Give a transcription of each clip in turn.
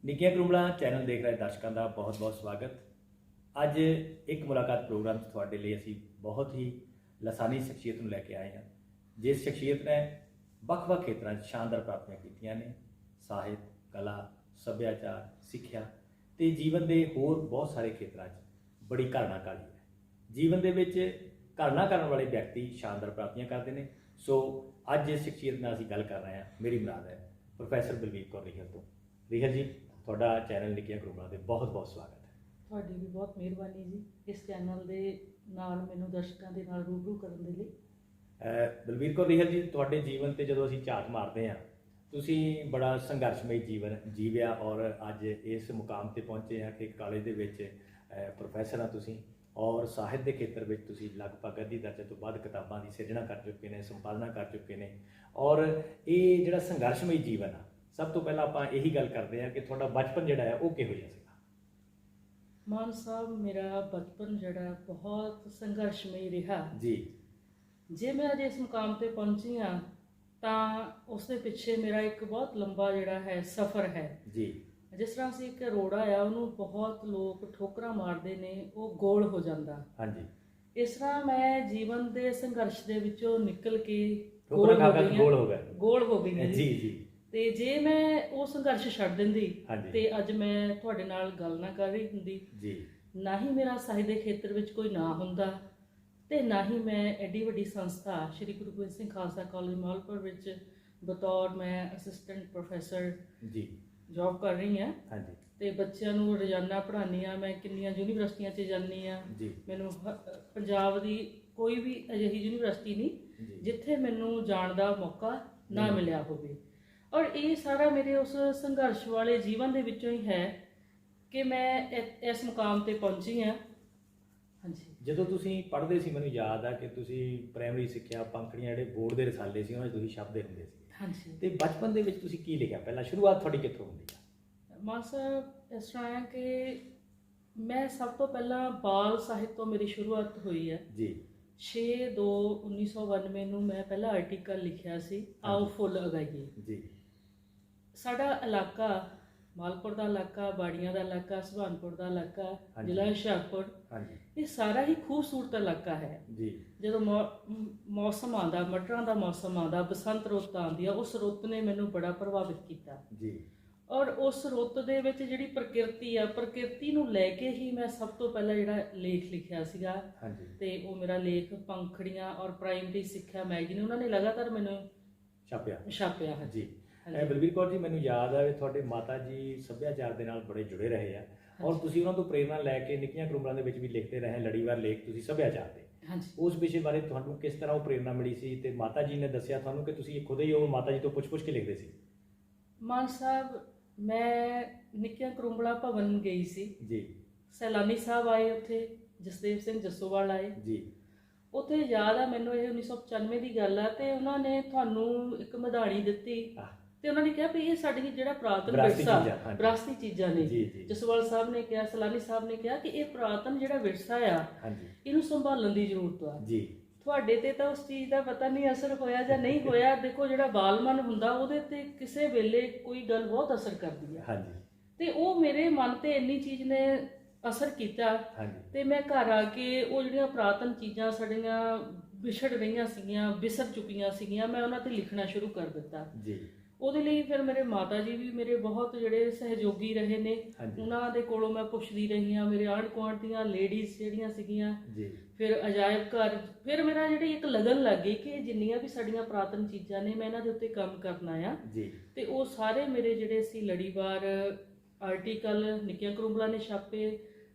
ਨਿੱਕੀਆਂ ਕਰੂਮਲਾਂ ਚੈਨਲ ਦੇਖ ਰਹੇ ਦਰਸ਼ਕਾਂ ਦਾ ਬਹੁਤ-ਬਹੁਤ ਸਵਾਗਤ। ਅੱਜ ਇੱਕ ਮੁਲਾਕਾਤ ਪ੍ਰੋਗਰਾਮ 'ਚ ਤੁਹਾਡੇ ਲਈ ਅਸੀਂ ਬਹੁਤ ਹੀ ਲਾਸਾਨੀ ਸ਼ਖਸੀਅਤ ਨੂੰ ਲੈ ਕੇ ਆਏ ਹਾਂ, ਜਿਸ ਸ਼ਖਸੀਅਤ ਨੇ ਵੱਖ-ਵੱਖ ਖੇਤਰਾਂ 'ਚ ਸ਼ਾਨਦਾਰ ਪ੍ਰਾਪਤੀਆਂ ਕੀਤੀਆਂ ਨੇ। ਸਾਹਿਤ, ਕਲਾ, ਸੱਭਿਆਚਾਰ, ਸਿੱਖਿਆ ਤੇ ਜੀਵਨ ਦੇ ਹੋਰ ਬਹੁਤ ਸਾਰੇ ਖੇਤਰਾਂ 'ਚ ਬੜੀ ਘਾਲਣਾ ਕਾਲੀ ਹੈ। ਜੀਵਨ ਦੇ ਵਿੱਚ ਘਾਲਣਾ ਕਰਨ ਵਾਲੇ ਵਿਅਕਤੀ ਸ਼ਾਨਦਾਰ ਪ੍ਰਾਪਤੀਆਂ ਕਰਦੇ ਨੇ। ਸੋ ਅੱਜ ਜਿਸ ਸ਼ਖਸੀਅਤ ਨਾਲ ਅਸੀਂ ਗੱਲ ਕਰ ਰਹੇ ਹਾਂ, ਮੇਰੀ ਮੁਰਾਦ ਹੈ ਪ੍ਰੋਫੈਸਰ ਬਲਵੀਰ ਕੌਰ ਰਿਹਲ ਤੋਂ। ਰਿਹਲ ਜੀ, ਤੁਹਾਡਾ ਚੈਨਲ ਨਿੱਕੀਆਂ ਕਰੂਮਲਾਂ ਤੇ ਬਹੁਤ-ਬਹੁਤ ਸਵਾਗਤ ਹੈ। ਤੁਹਾਡੀ ਵੀ ਬਹੁਤ ਮਿਹਰਬਾਨੀ ਜੀ, ਇਸ ਚੈਨਲ ਦੇ ਨਾਲ ਮੈਨੂੰ ਦਰਸ਼ਕਾਂ ਦੇ ਨਾਲ ਰੂਬਰੂ ਕਰਨ ਦੇ ਲਈ। ਬਲਵੀਰ ਕੌਰ ਰਿਹਲ ਜੀ, ਤੁਹਾਡੇ ਜੀਵਨ ਤੇ ਜਦੋਂ ਅਸੀਂ ਝਾਤ ਮਾਰਦੇ ਹਾਂ, ਤੁਸੀਂ ਬੜਾ ਸੰਘਰਸ਼ਮਈ ਜੀਵਨ ਜੀਵਿਆ ਔਰ ਅੱਜ ਇਸ ਮੁਕਾਮ ਤੇ ਪਹੁੰਚੇ ਆ ਕਿ ਕਾਲਜ ਦੇ ਵਿੱਚ ਪ੍ਰੋਫੈਸਰ ਆ ਤੁਸੀਂ, ਔਰ ਸਾਹਿਤ ਦੇ ਖੇਤਰ ਵਿੱਚ ਤੁਸੀਂ ਲਗਭਗ ਅੱਧੀ ਦਰਜਨ ਤੋਂ ਵੱਧ ਕਿਤਾਬਾਂ ਦੀ ਸਿਰਜਣਾ ਕਰ ਚੁੱਕੇ ਨੇ, ਸੰਪਾਦਨਾ ਕਰ ਚੁੱਕੇ ਨੇ। ਔਰ ਇਹ ਜਿਹੜਾ ਸੰਘਰਸ਼ਮਈ ਜੀਵਨ ਆ, ਸਭ ਤੋਂ ਪਹਿਲਾਂ ਆਪਾਂ ਇਹੀ ਗੱਲ ਕਰਦੇ ਹਾਂ ਕਿ ਤੁਹਾਡਾ ਬਚਪਨ ਜਿਹੜਾ ਹੈ ਉਹ ਕਿਹੋ ਜਿਹਾ ਸੀਗਾ? ਮਾਨ ਸਾਹਿਬ, ਮੇਰਾ ਬਚਪਨ ਜਿਹੜਾ ਬਹੁਤ ਸੰਘਰਸ਼ਮਈ ਰਿਹਾ ਜੀ। ਜੇ ਮੈਂ ਅੱਜ ਇਸ ਮੁਕਾਮ ਤੇ ਪਹੁੰਚੀ ਹਾਂ ਤਾਂ ਉਸ ਦੇ ਪਿੱਛੇ ਮੇਰਾ ਇੱਕ ਬਹੁਤ ਲੰਬਾ ਜਿਹੜਾ ਹੈ ਸਫ਼ਰ ਹੈ ਜੀ। ਜਿਸ ਤਰ੍ਹਾਂ ਅਸੀਂ ਇੱਕ ਰੋੜਾ ਆ, ਉਹਨੂੰ ਬਹੁਤ ਲੋਕ ਠੋਕਰਾਂ ਮਾਰਦੇ ਨੇ, ਉਹ ਗੋਲ ਹੋ ਜਾਂਦਾ। ਹਾਂਜੀ। ਇਸ ਤਰ੍ਹਾਂ ਮੈਂ ਜੀਵਨ ਦੇ ਸੰਘਰਸ਼ ਦੇ ਵਿੱਚੋਂ ਨਿਕਲ ਕੇ ਗੋਲ ਹੋ ਗਈ ਹਾਂ ਜੀ। ਜੀ। ਤੇ ਜੇ ਮੈਂ ਉਹ ਸੰਘਰਸ਼ ਛੱਡ ਦਿੰਦੀ ਤੇ ਅੱਜ ਮੈਂ ਤੁਹਾਡੇ ਨਾਲ ਗੱਲ ਨਾ ਕਰ ਰਹੀ ਹੁੰਦੀ ਜੀ। ਨਾ ਹੀ ਮੇਰਾ ਸਾਹਿਤ ਦੇ ਖੇਤਰ ਵਿੱਚ ਕੋਈ ਨਾਂ ਹੁੰਦਾ ਤੇ ਨਾ ਹੀ ਮੈਂ ਐਡੀ ਵੱਡੀ ਸੰਸਥਾ ਸ਼੍ਰੀ ਗੁਰੂ ਗੋਬਿੰਦ ਸਿੰਘ ਖਾਲਸਾ ਕਾਲਜ ਮਾਲਪੁਰ ਵਿੱਚ ਬਤੌਰ ਮੈਂ ਅਸਿਸਟੈਂਟ ਪ੍ਰੋਫੈਸਰ ਜੀ ਜੌਬ ਕਰ ਰਹੀ ਹਾਂ। ਹਾਂਜੀ। ਤੇ ਬੱਚਿਆਂ ਨੂੰ ਰੋਜ਼ਾਨਾ ਪੜ੍ਹਾਉਂਦੀ ਹਾਂ। ਮੈਂ ਕਿੰਨੀਆਂ ਯੂਨੀਵਰਸਿਟੀਆਂ 'ਚ ਜਾਂਦੀ ਹਾਂ। ਮੈਨੂੰ ਪੰਜਾਬ ਦੀ ਕੋਈ ਵੀ ਅਜਿਹੀ ਯੂਨੀਵਰਸਿਟੀ ਨਹੀਂ ਜਿੱਥੇ ਮੈਨੂੰ ਜਾਣ ਦਾ ਮੌਕਾ ਨਾ ਮਿਲਿਆ ਹੋਵੇ। ਔਰ ਇਹ ਸਾਰਾ ਮੇਰੇ ਉਸ ਸੰਘਰਸ਼ ਵਾਲੇ ਜੀਵਨ ਦੇ ਵਿੱਚੋਂ ਹੀ ਹੈ ਕਿ ਮੈਂ ਇਸ ਮੁਕਾਮ ਤੇ ਪਹੁੰਚੀ ਹਾਂ। ਹਾਂਜੀ। ਜਦੋਂ ਤੁਸੀਂ ਪੜ੍ਹਦੇ ਸੀ, ਮੈਨੂੰ ਯਾਦ ਆ ਕਿ ਤੁਸੀਂ ਪ੍ਰਾਇਮਰੀ ਸਿੱਖਿਆ ਪੰਖੜੀਆਂ ਜਿਹੜੇ ਬੋਰਡ ਦੇ ਰਸਾਲੇ ਸੀ ਉਹਨਾਂ 'ਚ ਤੁਸੀਂ ਛਾਪਦੇ ਹੁੰਦੇ ਸੀ। ਹਾਂਜੀ। ਤੇ ਬਚਪਨ ਦੇ ਵਿੱਚ ਤੁਸੀਂ ਕੀ ਲਿਖਿਆ? ਪਹਿਲਾਂ ਸ਼ੁਰੂਆਤ ਤੁਹਾਡੀ ਕਿੱਥੋਂ ਹੁੰਦੀ ਆ? ਮਾਨ ਸਾਹਿਬ, ਇਸ ਤਰ੍ਹਾਂ ਹੈ ਕਿ ਮੈਂ ਸਭ ਤੋਂ ਪਹਿਲਾਂ ਬਾਲ ਸਾਹਿਤ ਤੋਂ ਮੇਰੀ ਸ਼ੁਰੂਆਤ ਹੋਈ ਹੈ। ਜੀ। 6/2/1992 ਨੂੰ ਮੈਂ ਪਹਿਲਾ ਆਰਟੀਕਲ ਲਿਖਿਆ ਸੀ, ਆਓ ਫੁੱਲ ਉਗਾਈਏ। ਜੀ। ਸਾਡਾ ਇਲਾਕਾ ਮਾਲਪੁਰ ਦਾ ਇਲਾਕਾ, ਬਾੜੀਆਂ ਦਾ ਇਲਾਕਾ, ਸੁਭਾਨਪੁਰ ਦਾ ਇਲਾਕਾ, ਜ਼ਿਲ੍ਹਾ ਹੁਸ਼ਿਆਰਪੁਰ, ਇਹ ਸਾਰਾ ਹੀ ਖੂਬਸੂਰਤ ਇਲਾਕਾ ਹੈ। ਜੀ। ਜਦੋਂ ਮੌਸਮ ਆਉਂਦਾ, ਮਟਰਾਂ ਦਾ ਮੌਸਮ ਆਉਂਦਾ, ਬਸੰਤ ਰੁੱਤ ਆਉਂਦੀ ਆ, ਉਸ ਰੁੱਤ ਨੇ ਮੈਨੂੰ ਬੜਾ ਪ੍ਰਭਾਵਿਤ ਕੀਤਾ। ਜੀ। ਔਰ ਉਸ ਰੁੱਤ ਦੇ ਵਿੱਚ ਜਿਹੜੀ ਪ੍ਰਕਿਰਤੀ ਆ, ਪ੍ਰਕਿਰਤੀ ਨੂੰ ਲੈ ਕੇ ਹੀ ਮੈਂ ਸਭ ਤੋਂ ਪਹਿਲਾਂ ਜਿਹੜਾ ਲੇਖ ਲਿਖਿਆ ਸੀਗਾ। ਤੇ ਉਹ ਮੇਰਾ ਲੇਖ ਪੰਖੜੀਆਂ ਔਰ ਪ੍ਰਾਇਮਰੀ ਸਿੱਖਿਆ ਮੈਗਜ਼ੀਨ, ਉਹਨਾਂ ਨੇ ਲਗਾਤਾਰ ਮੈਨੂੰ ਛਾਪਿਆ ਹੈ। ਜੀ। ਬਲਵੀਰ ਕੌਰ ਜੀ, ਮੈਨੂੰ ਯਾਦ ਆ ਤੁਹਾਡੇ ਮਾਤਾ ਜੀ ਸੱਭਿਆਚਾਰ ਦੇ ਨਾਲ ਬੜੇ ਜੁੜੇ ਰਹੇ ਆ ਔਰ ਤੁਸੀਂ ਉਹਨਾਂ ਤੋਂ ਪ੍ਰੇਰਨਾ ਲੈ ਕੇ ਨਿੱਕੀਆਂ ਕਰੂਮਲਾਂ ਦੇ ਵਿੱਚ ਵੀ ਲਿਖਦੇ ਰਹੇ, ਲੜੀਵਾਰ ਲੇਖ ਤੁਸੀਂ ਸੱਭਿਆਚਾਰ ਦੇ। ਉਸ ਵਿਸ਼ੇ ਬਾਰੇ ਤੁਹਾਨੂੰ ਕਿਸ ਤਰ੍ਹਾਂ ਉਹ ਪ੍ਰੇਰਨਾ ਮਿਲੀ ਸੀ ਤੇ ਮਾਤਾ ਜੀ ਨੇ ਦੱਸਿਆ ਤੁਹਾਨੂੰ ਕਿ ਤੁਸੀਂ ਖੁਦ ਹੀ ਉਹ ਮਾਤਾ ਜੀ ਤੋਂ ਪੁੱਛ ਕੇ ਲਿਖਦੇ ਸੀ? ਮਾਨ ਸਾਹਿਬ, ਮੈਂ ਨਿੱਕੀਆਂ ਕਰੂਮਲਾਂ ਭਵਨ ਗਈ ਸੀ। ਜੀ। ਸੈਲਾਨੀ ਸਾਹਿਬ ਆਏ ਉੱਥੇ, ਜਸਦੇਵ ਸਿੰਘ ਜੱਸੋਵਾਲ ਆਏ। ਜੀ। ਉੱਥੇ ਯਾਦ ਆ ਮੈਨੂੰ, ਇਹ 1995 ਦੀ ਗੱਲ ਆ, ਤੇ ਉਹਨਾਂ ਨੇ ਤੁਹਾਨੂੰ ਇੱਕ ਮਧਾਣੀ ਦਿੱਤੀ ਤੇ ਉਹਨਾਂ ਨੇ ਕਿਹਾ ਵੀ ਇਹ ਸਾਡੀ ਜਿਹੜਾ ਪੁਰਾਤਨ ਵਿਰਸਾ, ਵਿਰਾਸਤੀ ਚੀਜ਼ਾਂ ਨੇ। ਜੱਸੋਵਾਲ ਸਾਹਿਬ ਨੇ ਕਿਹਾ, ਸੈਲਾਨੀ ਸਾਹਿਬ ਨੇ ਕਿਹਾ ਕਿ ਇਹ ਪੁਰਾਤਨ ਜਿਹੜਾ ਵਿਰਸਾ ਆ, ਇਹਨੂੰ ਸੰਭਾਲਣ ਦੀ ਜ਼ਰੂਰਤ ਆ। ਜੀ। ਤੁਹਾਡੇ ਤੇ ਤਾਂ ਉਸ ਚੀਜ਼ ਦਾ ਪਤਾ ਨਹੀਂ ਅਸਰ ਹੋਇਆ ਜਾਂ ਨਹੀਂ ਹੋਇਆ। ਦੇਖੋ, ਜਿਹੜਾ ਬਾਲਮਨ ਹੁੰਦਾ ਉਹਦੇ ਤੇ ਕਿਸੇ ਵੇਲੇ ਕੋਈ ਗੱਲ ਬਹੁਤ ਅਸਰ ਕਰਦੀ ਆ। ਤੇ ਉਹ ਮੇਰੇ ਮਨ ਤੇ ਇੰਨੀ ਚੀਜ਼ ਨੇ ਅਸਰ ਕੀਤਾ ਤੇ ਮੈਂ ਘਰ ਆ ਕੇ ਉਹ ਜਿਹੜੀਆਂ ਪੁਰਾਤਨ ਚੀਜ਼ਾਂ ਸਾਡੀਆਂ ਵਿਛੜ ਰਹੀਆਂ ਸੀਗੀਆਂ, ਵਿਸਰ ਚੁੱਕੀਆਂ ਸੀਗੀਆਂ, ਮੈਂ ਉਹਨਾਂ ਤੇ ਲਿਖਣਾ ਸ਼ੁਰੂ ਕਰ ਦਿੱਤਾ। ਜੀ। ਉਹਦੇ ਲਈ ਫਿਰ ਮੇਰੇ ਮਾਤਾ ਜੀ ਵੀ ਮੇਰੇ ਬਹੁਤ ਜਿਹੜੇ ਸਹਿਯੋਗੀ ਰਹੇ ਨੇ, ਉਹਨਾਂ ਦੇ ਕੋਲੋਂ ਮੈਂ ਪੁੱਛਦੀ ਰਹੀ ਹਾਂ। ਮੇਰੇ ਆਂਢ ਗੁਆਂਢ ਦੀਆਂ ਲੇਡੀਜ਼ ਜਿਹੜੀਆਂ ਸੀਗੀਆਂ, ਫਿਰ ਅਜਾਇਬ ਘਰ, ਫਿਰ ਮੇਰਾ ਜਿਹੜੀ ਇੱਕ ਲਗਨ ਲੱਗ ਗਈ ਕਿ ਜਿੰਨੀਆਂ ਵੀ ਸਾਡੀਆਂ ਪੁਰਾਤਨ ਚੀਜ਼ਾਂ ਨੇ ਮੈਂ ਇਹਨਾਂ ਦੇ ਉੱਤੇ ਕੰਮ ਕਰਨਾ ਆ। ਤੇ ਉਹ ਸਾਰੇ ਮੇਰੇ ਜਿਹੜੇ ਸੀ ਲੜੀਵਾਰ ਆਰਟੀਕਲ ਨਿੱਕੀਆਂ ਕਰੂਮਲਾਂ ਨੇ ਛਾਪੇ,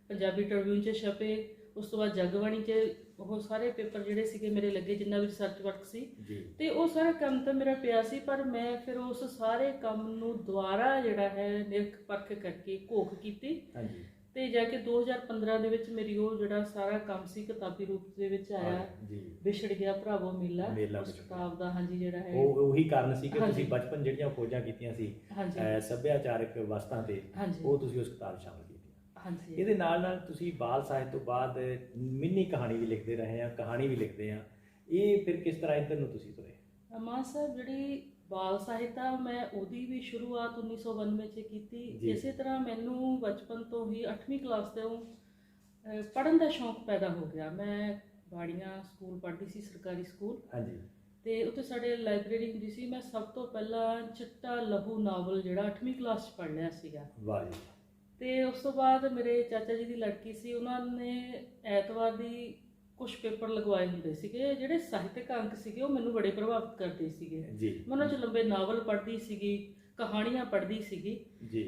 ਪੰਜਾਬੀ ਟ੍ਰਿਬਿਊਨ 'ਚ ਛਪੇ, ਉਸ ਤੋਂ ਬਾਅਦ ਜਗਬਾਣੀ 'ਚ ਉਹ ਸਾਰੇ ਪੇਪਰ ਜਿਹੜੇ ਸੀਗੇ ਮੇਰੇ ਲੱਗੇ, ਜਿੰਨਾ ਵੀ ਰਿਸਰਚ ਵਰਕ ਸੀ। ਤੇ ਉਹ ਸਾਰਾ ਕੰਮ ਤਾਂ ਮੇਰਾ ਪਿਆ ਸੀ, ਪਰ ਮੈਂ ਫਿਰ ਉਸ ਸਾਰੇ ਕੰਮ ਨੂੰ ਦੁਬਾਰਾ ਜਿਹੜਾ ਹੈ ਨਿਰਖ ਪਰਖ ਕਰਕੇ ਘੋਖ ਕੀਤੀ ਤੇ ਜਾ ਕੇ 2015 ਦੇ ਵਿੱਚ ਮੇਰੀ ਉਹ ਜਿਹੜਾ ਸਾਰਾ ਕੰਮ ਸੀ ਕਿਤਾਬੀ ਰੂਪ ਦੇ ਵਿੱਚ ਆਇਆ, ਵਿਛੜ ਗਿਆ ਭਰਾਵੋ ਮੇਲਾ, ਉਸ ਕਿਤਾਬ ਦਾ। ਹਾਂਜੀ। ਜਿਹੜਾ ਹੈ ਉਹੀ ਕਾਰਨ ਸੀ ਕਿ ਤੁਸੀਂ ਬਚਪਨ ਜਿਹੜੀਆਂ ਖੋਜਾਂ ਕੀਤੀਆਂ ਸੀ ਸੱਭਿਆਚਾਰਕ ਵਸਤਾਂ ਤੇ, ਉਹ ਤੁਸੀਂ ਉਸ ਕਿਤਾਬ ਸ਼ਾਮਲ ਕੀਤੀ। ਇਹਦੇ ਨਾਲ ਨਾਲ ਤੁਸੀਂ ਬਾਲ ਸਾਹਿਤ ਤੋਂ ਬਾਅਦ ਮਿੰਨੀ ਕਹਾਣੀ ਵੀ ਲਿਖਦੇ ਰਹੇ ਆ, ਕਹਾਣੀ ਵੀ ਲਿਖਦੇ ਆ। ਇਹ ਫਿਰ ਕਿਸ ਤਰ੍ਹਾਂ ਇੱਧਰ ਨੂੰ ਤੁਸੀਂ ਤੁਰੇ? ਮਾਨ ਸਾਹਿਬ, ਜਿਹੜੀ ਬਾਲ ਸਾਹਿਤਾ ਮੈਂ ਉਹਦੀ ਵੀ ਸ਼ੁਰੂਆਤ 1992 'ਚ ਕੀਤੀ। ਜੀ। ਇਸੇ ਤਰ੍ਹਾਂ ਮੈਨੂੰ ਬਚਪਨ ਤੋਂ ਹੀ 8ਵੀਂ ਕਲਾਸ ਤੋਂ ਪੜ੍ਹਨ ਦਾ ਸ਼ੌਂਕ ਪੈਦਾ ਹੋ ਗਿਆ। ਮੈਂ ਬਾੜੀਆਂ ਸਕੂਲ ਪੜ੍ਹਦੀ ਸੀ, ਸਰਕਾਰੀ ਸਕੂਲ, ਹਾਂਜੀ ਤੇ ਉੱਥੇ ਸਾਡੇ ਲਾਇਬ੍ਰੇਰੀ ਹੁੰਦੀ ਸੀ। ਮੈਂ ਸਭ ਤੋਂ ਪਹਿਲਾਂ ਚਿੱਟਾ ਲਹੂ ਨਾਵਲ ਜਿਹੜਾ 8ਵੀਂ ਕਲਾਸ 'ਚ ਪੜ੍ਹ ਲਿਆ ਸੀਗਾ। ਵਾਹ ਜੀ। ਤੇ ਉਸ ਤੋਂ ਬਾਅਦ ਮੇਰੇ ਚਾਚਾ ਜੀ ਦੀ ਲੜਕੀ ਸੀ, ਉਹਨਾਂ ਨੇ ਐਤਵਾਰ ਦੀ ਕੁਝ ਪੇਪਰ ਲਗਵਾਏ ਹੁੰਦੇ ਸੀਗੇ ਜਿਹੜੇ ਸਾਹਿਤਕ ਅੰਕ ਸੀਗੇ, ਉਹ ਮੈਨੂੰ ਬੜੇ ਪ੍ਰਭਾਵਿਤ ਕਰਦੇ ਸੀਗੇ। ਜੀ ਮੈਂ ਉਹਨਾਂ 'ਚ ਲੰਬੇ ਨਾਵਲ ਪੜ੍ਹਦੀ ਸੀਗੀ, ਕਹਾਣੀਆਂ ਪੜ੍ਹਦੀ ਸੀਗੀ। ਜੀ।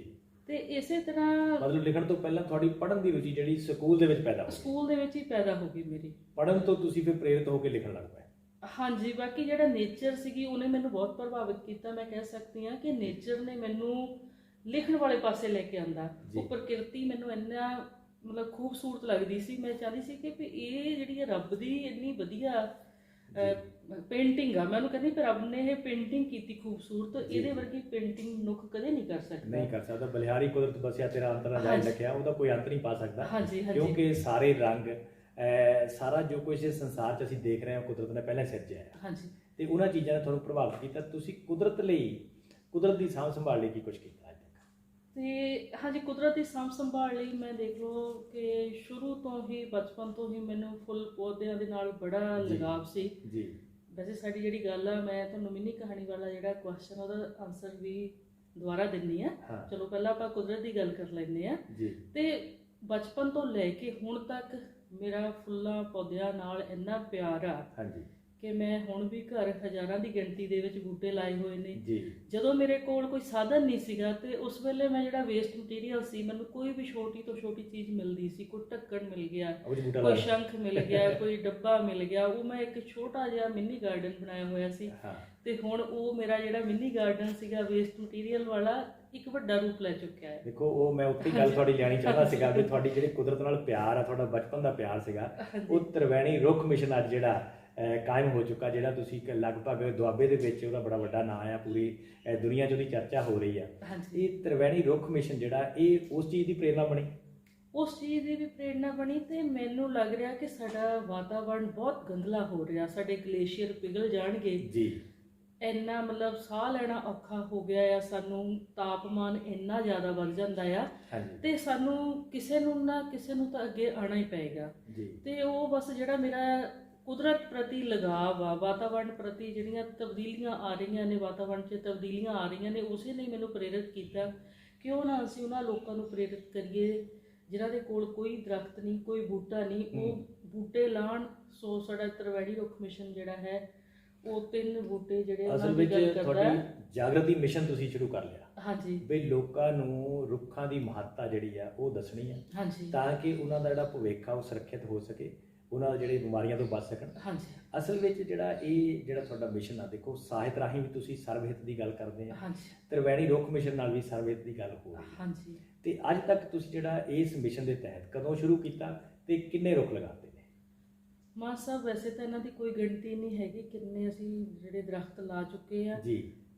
ਤੇ ਇਸੇ ਤਰ੍ਹਾਂ ਮਤਲਬ ਲਿਖਣ ਤੋਂ ਪਹਿਲਾਂ ਤੁਹਾਡੀ ਪੜ੍ਹਨ ਦੀ ਰੁਚੀ ਜਿਹੜੀ ਸਕੂਲ ਦੇ ਵਿੱਚ ਪੈਦਾ ਹੋਈ? ਸਕੂਲ ਦੇ ਵਿੱਚ ਹੀ ਪੈਦਾ ਹੋ ਗਈ ਮੇਰੀ। ਪੜ੍ਹਨ ਤੋਂ ਤੁਸੀਂ ਫਿਰ ਪ੍ਰੇਰਿਤ ਹੋ ਕੇ ਲਿਖਣ ਲੱਗ ਪਏ? ਹਾਂਜੀ, ਬਾਕੀ ਜਿਹੜਾ ਨੇਚਰ ਸੀਗੀ ਉਹਨੇ ਮੈਨੂੰ ਬਹੁਤ ਪ੍ਰਭਾਵਿਤ ਕੀਤਾ। ਮੈਂ ਕਹਿ ਸਕਦੀ ਹਾਂ ਕਿ ਨੇਚਰ ਨੇ ਮੈਨੂੰ ਲਿਖਣ ਵਾਲੇ ਪਾਸੇ ਲੈ ਕੇ ਆਂਦਾ। ਉਹ ਪ੍ਰਕਿਰਤੀ ਮੈਨੂੰ ਇੰਨਾ ਮਤਲਬ ਖੂਬਸੂਰਤ ਲੱਗਦੀ ਸੀ। ਮੈਂ ਚਾਹਦੀ ਸੀ ਕਿ ਵੀ ਇਹ ਜਿਹੜੀ ਹੈ ਰੱਬ ਦੀ ਇੰਨੀ ਵਧੀਆ ਪੇਂਟਿੰਗ ਆ। ਮੈਂ ਉਹਨੂੰ ਕਹਿੰਦੀ ਕਿ ਰੱਬ ਨੇ ਇਹ ਪੇਂਟਿੰਗ ਕੀਤੀ ਖੂਬਸੂਰਤ, ਇਹਦੇ ਵਰਗੀ ਪੇਂਟਿੰਗ ਮਨੁੱਖ ਕਦੇ ਨਹੀਂ ਕਰ ਸਕਦਾ। ਨਹੀਂ ਕਰ ਸਕਦਾ। ਬਲਿਹਾਰੀ ਕੁਦਰਤ ਬਸਿਆ ਤੇਰਾ ਅੰਤਰ ਜਾਇ ਲਿਖਿਆ, ਉਹਦਾ ਕੋਈ ਅੰਤ ਨਹੀਂ ਪਾ ਸਕਦਾ। ਹਾਂਜੀ ਹਾਂਜੀ। ਕਿਉਂਕਿ ਸਾਰੇ ਰੰਗ ਸਾਰਾ ਜੋ ਕੁਝ ਇਸ ਸੰਸਾਰ 'ਚ ਅਸੀਂ ਦੇਖ ਰਹੇ ਹਾਂ ਕੁਦਰਤ ਨੇ ਪਹਿਲਾਂ ਸਿਰਜਿਆ ਹੈ। ਹਾਂਜੀ। ਤੇ ਉਹਨਾਂ ਚੀਜ਼ਾਂ ਨੇ ਤੁਹਾਨੂੰ ਪ੍ਰਭਾਵਿਤ ਕੀਤਾ। ਤੁਸੀਂ ਕੁਦਰਤ ਲਈ, ਕੁਦਰਤ ਦੀ ਸਾਂਭ ਸੰਭਾਲ ਲਈ ਕੀ ਕੁਝ ਕੀਤਾ ਅੱਜ ਤੱਕ? ਤੇ ਹਾਂਜੀ, ਕੁਦਰਤ ਦੀ ਸਾਂਭ ਸੰਭਾਲ ਲਈ ਮੈਂ ਦੇਖ ਲਓ ਕਿ ਸ਼ੁਰੂ ਤੋਂ ਹੀ, ਬਚਪਨ ਤੋਂ ਹੀ ਮੈਨੂੰ ਫੁੱਲ ਪੌਦਿਆਂ ਦੇ ਨਾਲ ਬੜਾ ਲਗਾਵ ਸੀ। ਜੀ। ਵੈਸੇ ਸਾਡੀ ਜਿਹੜੀ ਗੱਲ ਆ, ਮੈਂ ਤੁਹਾਨੂੰ ਮਿੰਨੀ ਕਹਾਣੀ ਵਾਲਾ ਜਿਹੜਾ ਕੁਐਸਚਨ ਉਹਦਾ ਆਨਸਰ ਵੀ ਦੁਬਾਰਾ ਦਿੰਦੀ ਆ। ਚਲੋ ਪਹਿਲਾਂ ਆਪਾਂ ਕੁਦਰਤ ਦੀ ਗੱਲ ਕਰ ਲੈਂਦੇ ਆ। ਜੀ। ਤੇ ਬਚਪਨ ਤੋਂ ਲੈ ਕੇ ਹੁਣ ਤੱਕ ਮੇਰਾ ਫੁੱਲਾਂ ਪੌਦਿਆਂ ਨਾਲ ਇੰਨਾ ਪਿਆਰ ਆ। ਹਾਂਜੀ। ਕਿ ਮੈਂ ਹੁਣ ਵੀ ਘਰ ਹਜ਼ਾਰਾਂ ਦੀ ਗਿਣਤੀ ਦੇ ਵਿੱਚ ਬੂਟੇ ਲਾਏ ਹੋਏ ਨੇ। ਜੀ। ਜਦੋਂ ਮੇਰੇ ਕੋਲ ਕੋਈ ਸਾਧਨ ਨਹੀਂ ਸੀਗਾ ਤੇ ਉਸ ਵੇਲੇ ਮੈਂ ਜਿਹੜਾ ਵੇਸਟ ਮਟੀਰੀਅਲ ਸੀ, ਮੈਨੂੰ ਕੋਈ ਵੀ ਛੋਟੀ ਤੋਂ ਛੋਟੀ ਚੀਜ਼ ਮਿਲਦੀ ਸੀ, ਕੋਈ ਢੱਕਣ ਮਿਲ ਗਿਆ, ਕੋਈ ਸ਼ੰਖ ਮਿਲ ਗਿਆ, ਕੋਈ ਡੱਬਾ ਮਿਲ ਗਿਆ, ਉਹ ਮੈਂ ਇੱਕ ਛੋਟਾ ਜਿਹਾ ਮਿੰਨੀ ਗਾਰਡਨ ਬਣਾਇਆ ਹੋਇਆ ਸੀ। ਤੇ ਹੁਣ ਉਹ ਮੇਰਾ ਜਿਹੜਾ ਮਿੰਨੀ ਗਾਰਡਨ ਸੀਗਾ ਵੇਸਟ ਮਟੀਰੀਅਲ ਵਾਲਾ, ਇੱਕ ਵੱਡਾ ਰੂਪ ਲੈ ਚੁੱਕਿਆ ਹੈ। ਦੇਖੋ, ਉਹ ਮੈਂ ਉੱਥੇ ਗੱਲ ਤੁਹਾਡੀ ਲੈਣੀ ਚਾਹੁੰਦਾ ਸੀਗਾ ਵੀ ਤੁਹਾਡੀ ਜਿਹੜੀ ਕੁਦਰਤ ਨਾਲ ਪਿਆਰ ਆ, ਤੁਹਾਡਾ ਬਚਪਨ ਦਾ ਪਿਆਰ ਸੀਗਾ, ਉਹ ਤ੍ਰਿਵੇਣੀ ਰੁੱਖ ਮਿਸ਼ਨ ਅੱਜ ਜਿਹੜਾ ਕਾਇਮ ਹੋ ਚੁੱਕਾ, ਜਿਹੜਾ ਤੁਸੀਂ ਲਗਭਗ ਦੁਆਬੇ ਦੇ ਵਿੱਚ ਉਹਦਾ ਬੜਾ ਵੱਡਾ ਨਾਂ ਆ, ਪੂਰੀ ਦੁਨੀਆ 'ਚ ਉਹਦੀ ਚਰਚਾ ਹੋ ਰਹੀ ਆ। ਇਹ ਤ੍ਰਿਵੇਣੀ ਰੁੱਖ ਮਿਸ਼ਨ ਜਿਹੜਾ, ਇਹ ਉਸ ਚੀਜ਼ ਦੀ ਪ੍ਰੇਰਨਾ ਬਣੀ? ਉਸ ਚੀਜ਼ ਦੀ ਵੀ ਪ੍ਰੇਰਨਾ ਬਣੀ। ਤੇ ਮੈਨੂੰ ਲੱਗ ਰਿਹਾ ਕਿ ਸਾਡਾ ਵਾਤਾਵਰਨ ਬਹੁਤ ਗੰਦਲਾ ਹੋ ਰਿਹਾ, ਸਾਡੇ ਗਲੇਸ਼ੀਅਰ ਪਿਘਲ ਜਾਣਗੇ ਜੀ। ਇੰਨਾ ਮਤਲਬ ਸਾਹ ਲੈਣਾ ਔਖਾ ਹੋ ਗਿਆ ਆ, ਸਾਨੂੰ ਤਾਪਮਾਨ ਇੰਨਾ ਜ਼ਿਆਦਾ ਵੱਧ ਜਾਂਦਾ ਆ ਤੇ ਸਾਨੂੰ ਕਿਸੇ ਨੂੰ ਨਾ ਕਿਸੇ ਨੂੰ ਤਾਂ ਅੱਗੇ ਆਉਣਾ ਹੀ ਪਏਗਾ। ਤੇ ਉਹ ਬਸ ਜਿਹੜਾ ਮੇਰਾ ਕੁਦਰਤ ਪ੍ਰਤੀ ਲਗਾਵ ਆ, ਵਾਤਾਵਰਨ ਪ੍ਰਤੀ ਜਿਹੜੀਆਂ ਤਬਦੀਲੀਆਂ ਆ ਰਹੀਆਂ ਨੇ, ਵਾਤਾਵਰਨ 'ਚ ਤਬਦੀਲੀਆਂ ਆ ਰਹੀਆਂ ਨੇ, ਉਸੇ ਨੇ ਮੈਨੂੰ ਪ੍ਰੇਰਿਤ ਕੀਤਾ। ਕਿਉਂ ਨਾ ਅਸੀਂ ਉਹਨਾਂ ਲੋਕਾਂ ਨੂੰ ਪ੍ਰੇਰਿਤ ਕਰੀਏ ਜਿਨ੍ਹਾਂ ਦੇ ਕੋਲ ਕੋਈ ਦਰਖਤ ਨਹੀਂ, ਕੋਈ ਬੂਟਾ ਨਹੀਂ, ਉਹ ਬੂਟੇ ਲਾਉਣ। ਸੋ ਸਾਡਾ ਤ੍ਰਿਵੇਣੀ ਰੁੱਖ ਮਿਸ਼ਨ ਜਿਹੜਾ ਹੈ, ਉਹ 3 ਬੂਟੇ ਜਿਹੜੇ ਅਸਲ ਵਿੱਚ ਤੁਹਾਡੀ ਜਾਗਰਤੀ ਮਿਸ਼ਨ ਤੁਸੀਂ ਸ਼ੁਰੂ ਕਰ ਲਿਆ। ਹਾਂਜੀ। ਵੀ ਲੋਕਾਂ ਨੂੰ ਰੁੱਖਾਂ ਦੀ ਮਹੱਤਤਾ ਜਿਹੜੀ ਆ ਉਹ ਦੱਸਣੀ ਆ। ਹਾਂਜੀ। ਤਾਂ ਕਿ ਉਹਨਾਂ ਦਾ ਜਿਹੜਾ ਭਵਿੱਖ ਆ ਉਹ ਸੁਰੱਖਿਅਤ ਹੋ ਸਕੇ, ਉਹਨਾਂ ਜਿਹੜੇ ਬਿਮਾਰੀਆਂ ਤੋਂ ਬਚ ਸਕਣ। ਹਾਂਜੀ। ਅਸਲ ਵਿੱਚ ਜਿਹੜਾ ਤੁਹਾਡਾ ਮਿਸ਼ਨ ਆ, ਦੇਖੋ ਸਾਹਿਤ ਰਾਹੀਂ ਵੀ ਤੁਸੀਂ ਸਰਵਹਿਤ ਦੀ ਗੱਲ ਕਰਦੇ ਆ। ਹਾਂਜੀ। ਤ੍ਰਿਵੇਣੀ ਰੁੱਖ ਮਿਸ਼ਨ ਨਾਲ ਵੀ ਸਰਵਹਿਤ ਦੀ ਗੱਲ ਹੋ ਰਹੀ ਹੈ। ਹਾਂਜੀ। ਤੇ ਅੱਜ ਤੱਕ ਤੁਸੀਂ ਜਿਹੜਾ ਇਸ ਮਿਸ਼ਨ ਦੇ ਤਹਿਤ ਕਦੋਂ ਸ਼ੁਰੂ ਕੀਤਾ ਤੇ ਕਿੰਨੇ ਰੁੱਖ ਲਗਾਤੇ ਨੇ? ਮਾਨ ਸਾਹਿਬ, ਵੈਸੇ ਤਾਂ ਇਹਨਾਂ ਦੀ ਕੋਈ ਗਿਣਤੀ ਨਹੀਂ ਹੈਗੀ ਕਿੰਨੇ ਅਸੀਂ ਜਿਹੜੇ ਦਰਖਤ ਲਾ ਚੁੱਕੇ ਆ ਜੀ,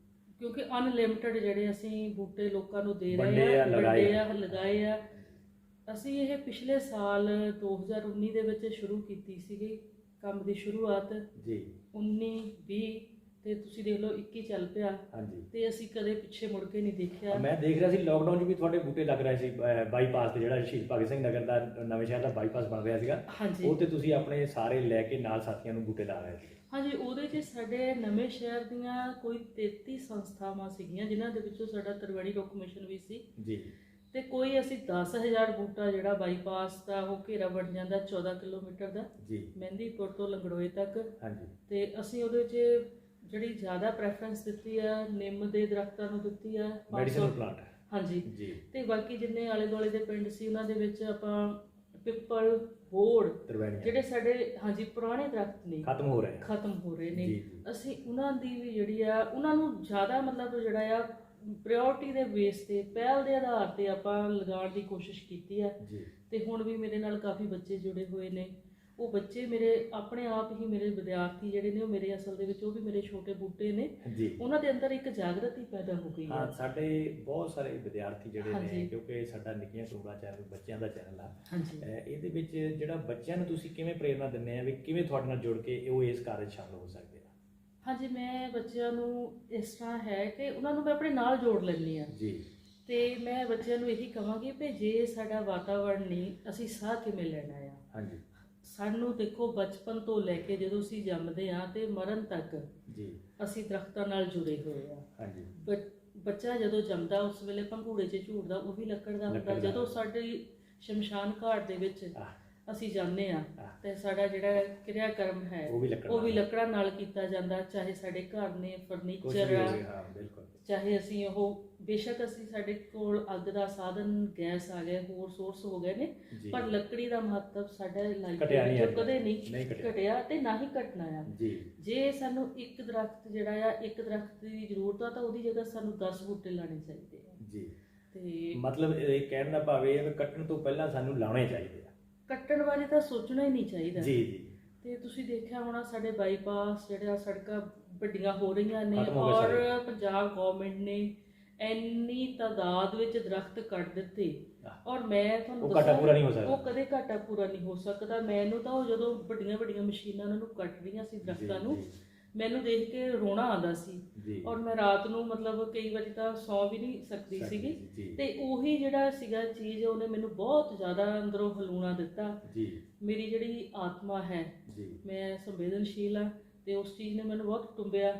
ਕਿਉਂਕਿ ਅਨਲਿਮਟਿਡ ਜਿਹੜੇ ਅਸੀਂ ਬੂਟੇ ਲੋਕਾਂ ਨੂੰ ਦੇ ਰਹੇ ਆ, ਲਗਾਏ ਆ। ਅਸੀਂ ਇਹ ਪਿਛਲੇ ਸਾਲ 2019 ਦੇ ਵਿੱਚ ਸ਼ੁਰੂ ਕੀਤੀ ਸੀਗੀ ਕੰਮ ਦੀ ਸ਼ੁਰੂਆਤ ਜੀ। 19, 20 ਤੇ ਤੁਸੀਂ ਦੇਖ ਲਓ 21 ਚੱਲ ਪਿਆ। ਹਾਂਜੀ। ਤੇ ਅਸੀਂ ਕਦੇ ਪਿੱਛੇ ਮੁੜ ਕੇ ਨਹੀਂ ਦੇਖਿਆ। ਮੈਂ ਦੇਖ ਰਿਹਾ ਸੀ ਲੋਕਡਾਊਨ 'ਚ ਵੀ ਤੁਹਾਡੇ ਬੂਟੇ ਲੱਗ ਰਹੇ ਸੀ, ਬਾਈਪਾਸ ਤੇ ਜਿਹੜਾ ਸ਼ਹੀਦ ਭਗਤ ਸਿੰਘ ਨਗਰ ਦਾ ਨਵੇਂ ਸ਼ਹਿਰ ਦਾ ਬਾਈਪਾਸ ਬਣ ਰਿਹਾ ਸੀਗਾ, ਉਹ ਤੇ ਤੁਸੀਂ ਆਪਣੇ ਸਾਰੇ ਲੈ ਕੇ ਨਾਲ ਸਾਥੀਆਂ ਨੂੰ ਬੂਟੇ ਲਾ ਰਹੇ ਸੀ। ਹਾਂਜੀ, ਉਹਦੇ 'ਚ ਸਾਡੇ ਨਵੇਂ ਸ਼ਹਿਰ ਦੀਆਂ ਕੋਈ 33 ਸੰਸਥਾਵਾਂ ਸੀਗੀਆਂ, ਜਿਨ੍ਹਾਂ ਦੇ ਵਿੱਚੋਂ ਸਾਡਾ ਤ੍ਰਿਵੇਣੀ ਰੁੱਖ ਮਿਸ਼ਨ ਵੀ ਸੀ ਜੀ। ਤੇ ਕੋਈ ਅਸੀਂ 10,000 ਬੂਟਾ ਜਿਹੜਾ ਬਾਈਪਾਸ ਦਾ ਉਹ ਘੇਰਾ ਬਣ ਜਾਂਦਾ 14 ਕਿਲੋਮੀਟਰ ਦਾ ਜੀ, ਮਹਿੰਦੀਪੁਰ ਤੋਂ ਲੰਗੜੋਏ ਤੱਕ। ਹਾਂਜੀ। ਤੇ ਅਸੀਂ ਉਹਦੇ 'ਚ ਜਿਹੜੀ ਜ਼ਿਆਦਾ ਪ੍ਰੈਫਰੈਂਸ ਦਿੱਤੀ ਆ, ਨਿੰਮ ਦੇ ਦਰਖਤਾਂ ਨੂੰ ਦਿੱਤੀ ਆ, ਮੈਡੀਸਨਲ ਪਲਾਂਟ। ਹਾਂਜੀ ਜੀ। ਤੇ ਬਾਕੀ ਜਿੰਨੇ ਆਲੇ ਦੁਆਲੇ ਦੇ ਪਿੰਡ ਸੀ ਉਹਨਾਂ ਦੇ ਵਿੱਚ ਆਪਾਂ ਪਿੱਪਲ, ਬੋੜ, ਜਿਹੜੇ ਸਾਡੇ ਹਾਂਜੀ ਪੁਰਾਣੇ ਦਰਖਤ ਨੇ, ਖਤਮ ਹੋ ਰਹੇ ਨੇ। ਅਸੀਂ ਉਹਨਾਂ ਦੀ ਵੀ ਜਿਹੜੀ ਆ, ਉਹਨਾਂ ਨੂੰ ਜ਼ਿਆਦਾ ਮਤਲਬ ਜਿਹੜਾ ਆ ਪ੍ਰਾਇਓਰਟੀ ਦੇ ਬੇਸ ਤੇ, ਪਹਿਲ ਦੇ ਆਧਾਰ ਤੇ ਆਪਾਂ ਲਗਾਉਣ ਦੀ ਕੋਸ਼ਿਸ਼ ਕੀਤੀ ਆ। ਤੇ ਹੁਣ ਵੀ ਮੇਰੇ ਨਾਲ ਕਾਫੀ ਬੱਚੇ ਜੁੜੇ ਹੋਏ ਨੇ। ਉਹ ਬੱਚੇ ਮੇਰੇ ਆਪਣੇ ਆਪ ਹੀ, ਮੇਰੇ ਵਿਦਿਆਰਥੀ ਜਿਹੜੇ ਨੇ, ਉਹ ਮੇਰੇ ਅਸਲ ਦੇ ਵਿੱਚ ਉਹ ਵੀ ਮੇਰੇ ਛੋਟੇ ਬੂਟੇ ਨੇ। ਉਹਨਾਂ ਦੇ ਅੰਦਰ ਇੱਕ ਜਾਗਰਤੀ ਪੈਦਾ ਹੋ ਗਈ ਹੈ। ਸਾਡੇ ਬਹੁਤ ਸਾਰੇ ਵਿਦਿਆਰਥੀ ਜਿਹੜੇ ਨੇ, ਕਿਉਂਕਿ ਸਾਡਾ ਨਿੱਕੀਆਂ ਕਰੂੜਾ ਚੈਨਲ ਬੱਚਿਆਂ ਦਾ ਚੈਨਲ ਆ, ਇਹਦੇ ਵਿੱਚ ਜਿਹੜਾ ਬੱਚਿਆਂ ਨੂੰ ਤੁਸੀਂ ਕਿਵੇਂ ਪ੍ਰੇਰਨਾ ਦਿੰਦੇ ਆ ਵੀ ਕਿਵੇਂ ਤੁਹਾਡੇ ਨਾਲ ਜੁੜ ਕੇ ਉਹ ਇਸ ਕਾਰਜ ਸ਼ਾਮਲ ਹੋ ਸਕਦੇ ਆ? ਹਾਂਜੀ, ਮੈਂ ਬੱਚਿਆਂ ਨੂੰ ਇਸ ਤਰ੍ਹਾਂ ਹੈ ਕਿ ਉਹਨਾਂ ਨੂੰ ਮੈਂ ਆਪਣੇ ਨਾਲ ਜੋੜ ਲੈਂਦੀ ਹਾਂ ਜੀ। ਤੇ ਮੈਂ ਬੱਚਿਆਂ ਨੂੰ ਇਹੀ ਕਹਾਂਗੀ ਵੀ ਜੇ ਸਾਡਾ ਵਾਤਾਵਰਣ ਨਹੀਂ, ਅਸੀਂ ਸਾਹ ਕਿਵੇਂ ਲੈਣਾ ਆ। ਹਾਂਜੀ ਸਾਨੂੰ ਦੇਖੋ ਬਚਪਨ ਤੋਂ ਲੈ ਕੇ ਜਦੋਂ ਅਸੀਂ ਜੰਮਦੇ ਹਾਂ ਤੇ ਮਰਨ ਤੱਕ ਜੀ ਅਸੀਂ ਦਰਖਤਾਂ ਨਾਲ ਜੁੜੇ ਹੋਏ ਆ। ਹਾਂਜੀ ਬੱਚਾ ਜਦੋਂ ਜੰਮਦਾ ਉਸ ਵੇਲੇ ਪੰਘੂੜੇ 'ਚ ਝੂਟਦਾ, ਉਹ ਵੀ ਲੱਕੜ ਦਾ ਹੁੰਦਾ। ਜਦੋਂ ਸਾਡੀ ਸ਼ਮਸ਼ਾਨ ਘਾਟ ਦੇ ਵਿੱਚ ਅਸੀਂ ਜਾਂਦੇ ਆ ਤੇ ਸਾਡਾ ਜਿਹੜਾ ਕਿਰਿਆ ਕਰਮ ਹੈ ਉਹ ਵੀ ਲੱਕੜਾਂ ਨਾਲ ਕੀਤਾ ਜਾਂਦਾ। ਚਾਹੇ ਸਾਡੇ ਘਰ ਨੇ ਫਰਨੀਚਰ ਆ, ਚਾਹੇ ਅਸੀਂ ਉਹ ਬੇਸ਼ੱਕ ਅਸੀਂ ਸਾਡੇ ਕੋਲ ਅੱਗ ਦਾ ਸਾਧਨ ਗੈਸ ਆ ਗਏ, ਹੋਰ ਸੋਰਸ ਹੋ ਗਏ ਨੇ, ਪਰ ਲੱਕੜੀ ਦਾ ਮਹੱਤਵ ਸਾਡੇ ਲਾਈਫ ਦੇ ਵਿੱਚ ਕਦੇ ਨਹੀਂ ਘਟਿਆ ਤੇ ਨਾ ਹੀ ਘਟਣਾ ਆ। ਜੇ ਸਾਨੂੰ ਇੱਕ ਦਰਖਤ ਜਿਹੜਾ ਆ, ਇੱਕ ਦਰਖਤ ਦੀ ਜ਼ਰੂਰਤ ਆ ਤਾਂ ਉਹਦੀ ਜਗ੍ਹਾ ਸਾਨੂੰ 10 ਬੂਟੇ ਲਾਣੇ ਚਾਹੀਦੇ ਆ ਜੀ। ਤੇ ਮਤਲਬ ਇਹ ਕਹਿਣ ਦਾ ਭਾਵ ਇਹ ਹੈ ਕਿ ਕੱਟਣ ਤੋਂ ਪਹਿਲਾਂ ਸਾਨੂੰ ਲਾਉਣੇ ਚਾਹੀਦੇ ਆ, ਕੱਟਣ ਬਾਰੇ ਤਾਂ ਸੋਚਣਾ ਹੀ ਨਹੀਂ ਚਾਹੀਦਾ ਜੀ। ਤੇ ਤੁਸੀਂ ਦੇਖਿਆ ਹੋਣਾ ਸਾਡੇ ਬਾਈਪਾਸ ਜਿਹੜਾ ਸੜਕਾਂ ਵੱਡੀਆਂ ਹੋ ਰਹੀਆਂ ਨੇ ਔਰ ਪੰਜਾਬ ਗਵਰਨਮੈਂਟ ਨੇ ਇੰਨੀ ਤਾਦਾਦ ਵਿੱਚ ਦਰਖਤ ਕੱਟ ਦਿੱਤੇ ਔਰ ਮੈਂ ਤੁਹਾਨੂੰ ਦੱਸਾਂ ਉਹ ਕਦੇ ਘਾਟਾ ਪੂਰਾ ਨਹੀਂ ਹੋ ਸਕਦਾ। ਮੈਨੂੰ ਤਾਂ ਉਹ ਜਦੋਂ ਵੱਡੀਆਂ ਵੱਡੀਆਂ ਮਸ਼ੀਨਾਂ ਉਹਨਾਂ ਨੂੰ ਕੱਟ ਰਹੀਆਂ ਸੀ ਦਰਖਤਾਂ ਨੂੰ, ਮੈਨੂੰ ਦੇਖ ਕੇ ਰੋਣਾ ਆਉਂਦਾ ਸੀ ਔਰ ਮੈਂ ਰਾਤ ਨੂੰ ਮਤਲਬ ਕਈ ਵਾਰੀ ਤਾਂ ਸੌਂ ਵੀ ਨਹੀਂ ਸਕਦੀ ਸੀਗੀ। ਤੇ ਉਹੀ ਜਿਹੜਾ ਸੀਗਾ ਚੀਜ਼ ਉਹਨੇ ਮੈਨੂੰ ਬਹੁਤ ਜ਼ਿਆਦਾ ਅੰਦਰੋਂ ਹਲੂਣਾ ਦਿੱਤਾ। ਮੇਰੀ ਜਿਹੜੀ ਆਤਮਾ ਹੈ, ਮੈਂ ਸੰਵੇਦਨਸ਼ੀਲ ਆ ਤੇ ਉਸ ਚੀਜ਼ ਨੇ ਮੈਨੂੰ ਬਹੁਤ ਟੁੰਬਿਆ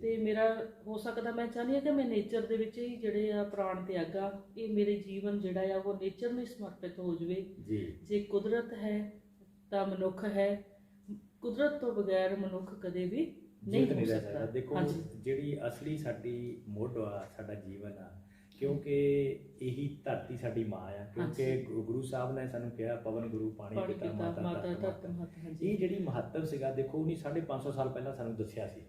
ਤੇ ਮੇਰਾ ਹੋ ਸਕਦਾ ਮੈਂ ਚਾਹੁੰਦੀ ਹਾਂ ਕਿ ਮੈਂ ਨੇਚਰ ਦੇ ਵਿੱਚ ਹੀ ਜਿਹੜੇ ਆ ਪ੍ਰਾਣ ਤਿਆਗਾ, ਇਹ ਮੇਰੇ ਜੀਵਨ ਜਿਹੜਾ ਆ ਉਹ ਨੇਚਰ ਨੂੰ ਸਮਰਪਿਤ ਹੋ ਜਾਵੇ। ਜੇ ਕੁਦਰਤ ਹੈ ਤਾਂ ਮਨੁੱਖ ਹੈ, ਕੁਦਰਤ ਤੋਂ ਬਗੈਰ ਮਨੁੱਖ ਕਦੇ ਵੀ ਨਹੀਂ ਹੋ ਸਕਦਾ। ਦੇਖੋ ਜਿਹੜੀ ਅਸਲੀ ਸਾਡੀ ਮੁੱਢ ਆ, ਸਾਡਾ ਜੀਵਨ ਆ, ਕਿਉਂਕਿ ਇਹੀ ਧਰਤੀ ਸਾਡੀ ਮਾਂ ਆ। ਕਿਉਂਕਿ ਗੁਰੂ ਸਾਹਿਬ ਨੇ ਸਾਨੂੰ ਕਿਹਾ ਪਵਨ ਗੁਰੂ ਪਾਣੀ ਪਿਤਾ ਮਾਤਾ ਧਰਤ। ਇਹ ਜਿਹੜੀ ਮਹੱਤਵ ਸੀਗਾ ਦੇਖੋ ਉਹਨੇ 550 ਸਾਲ ਪਹਿਲਾਂ ਸਾਨੂੰ ਦੱਸਿਆ ਸੀ,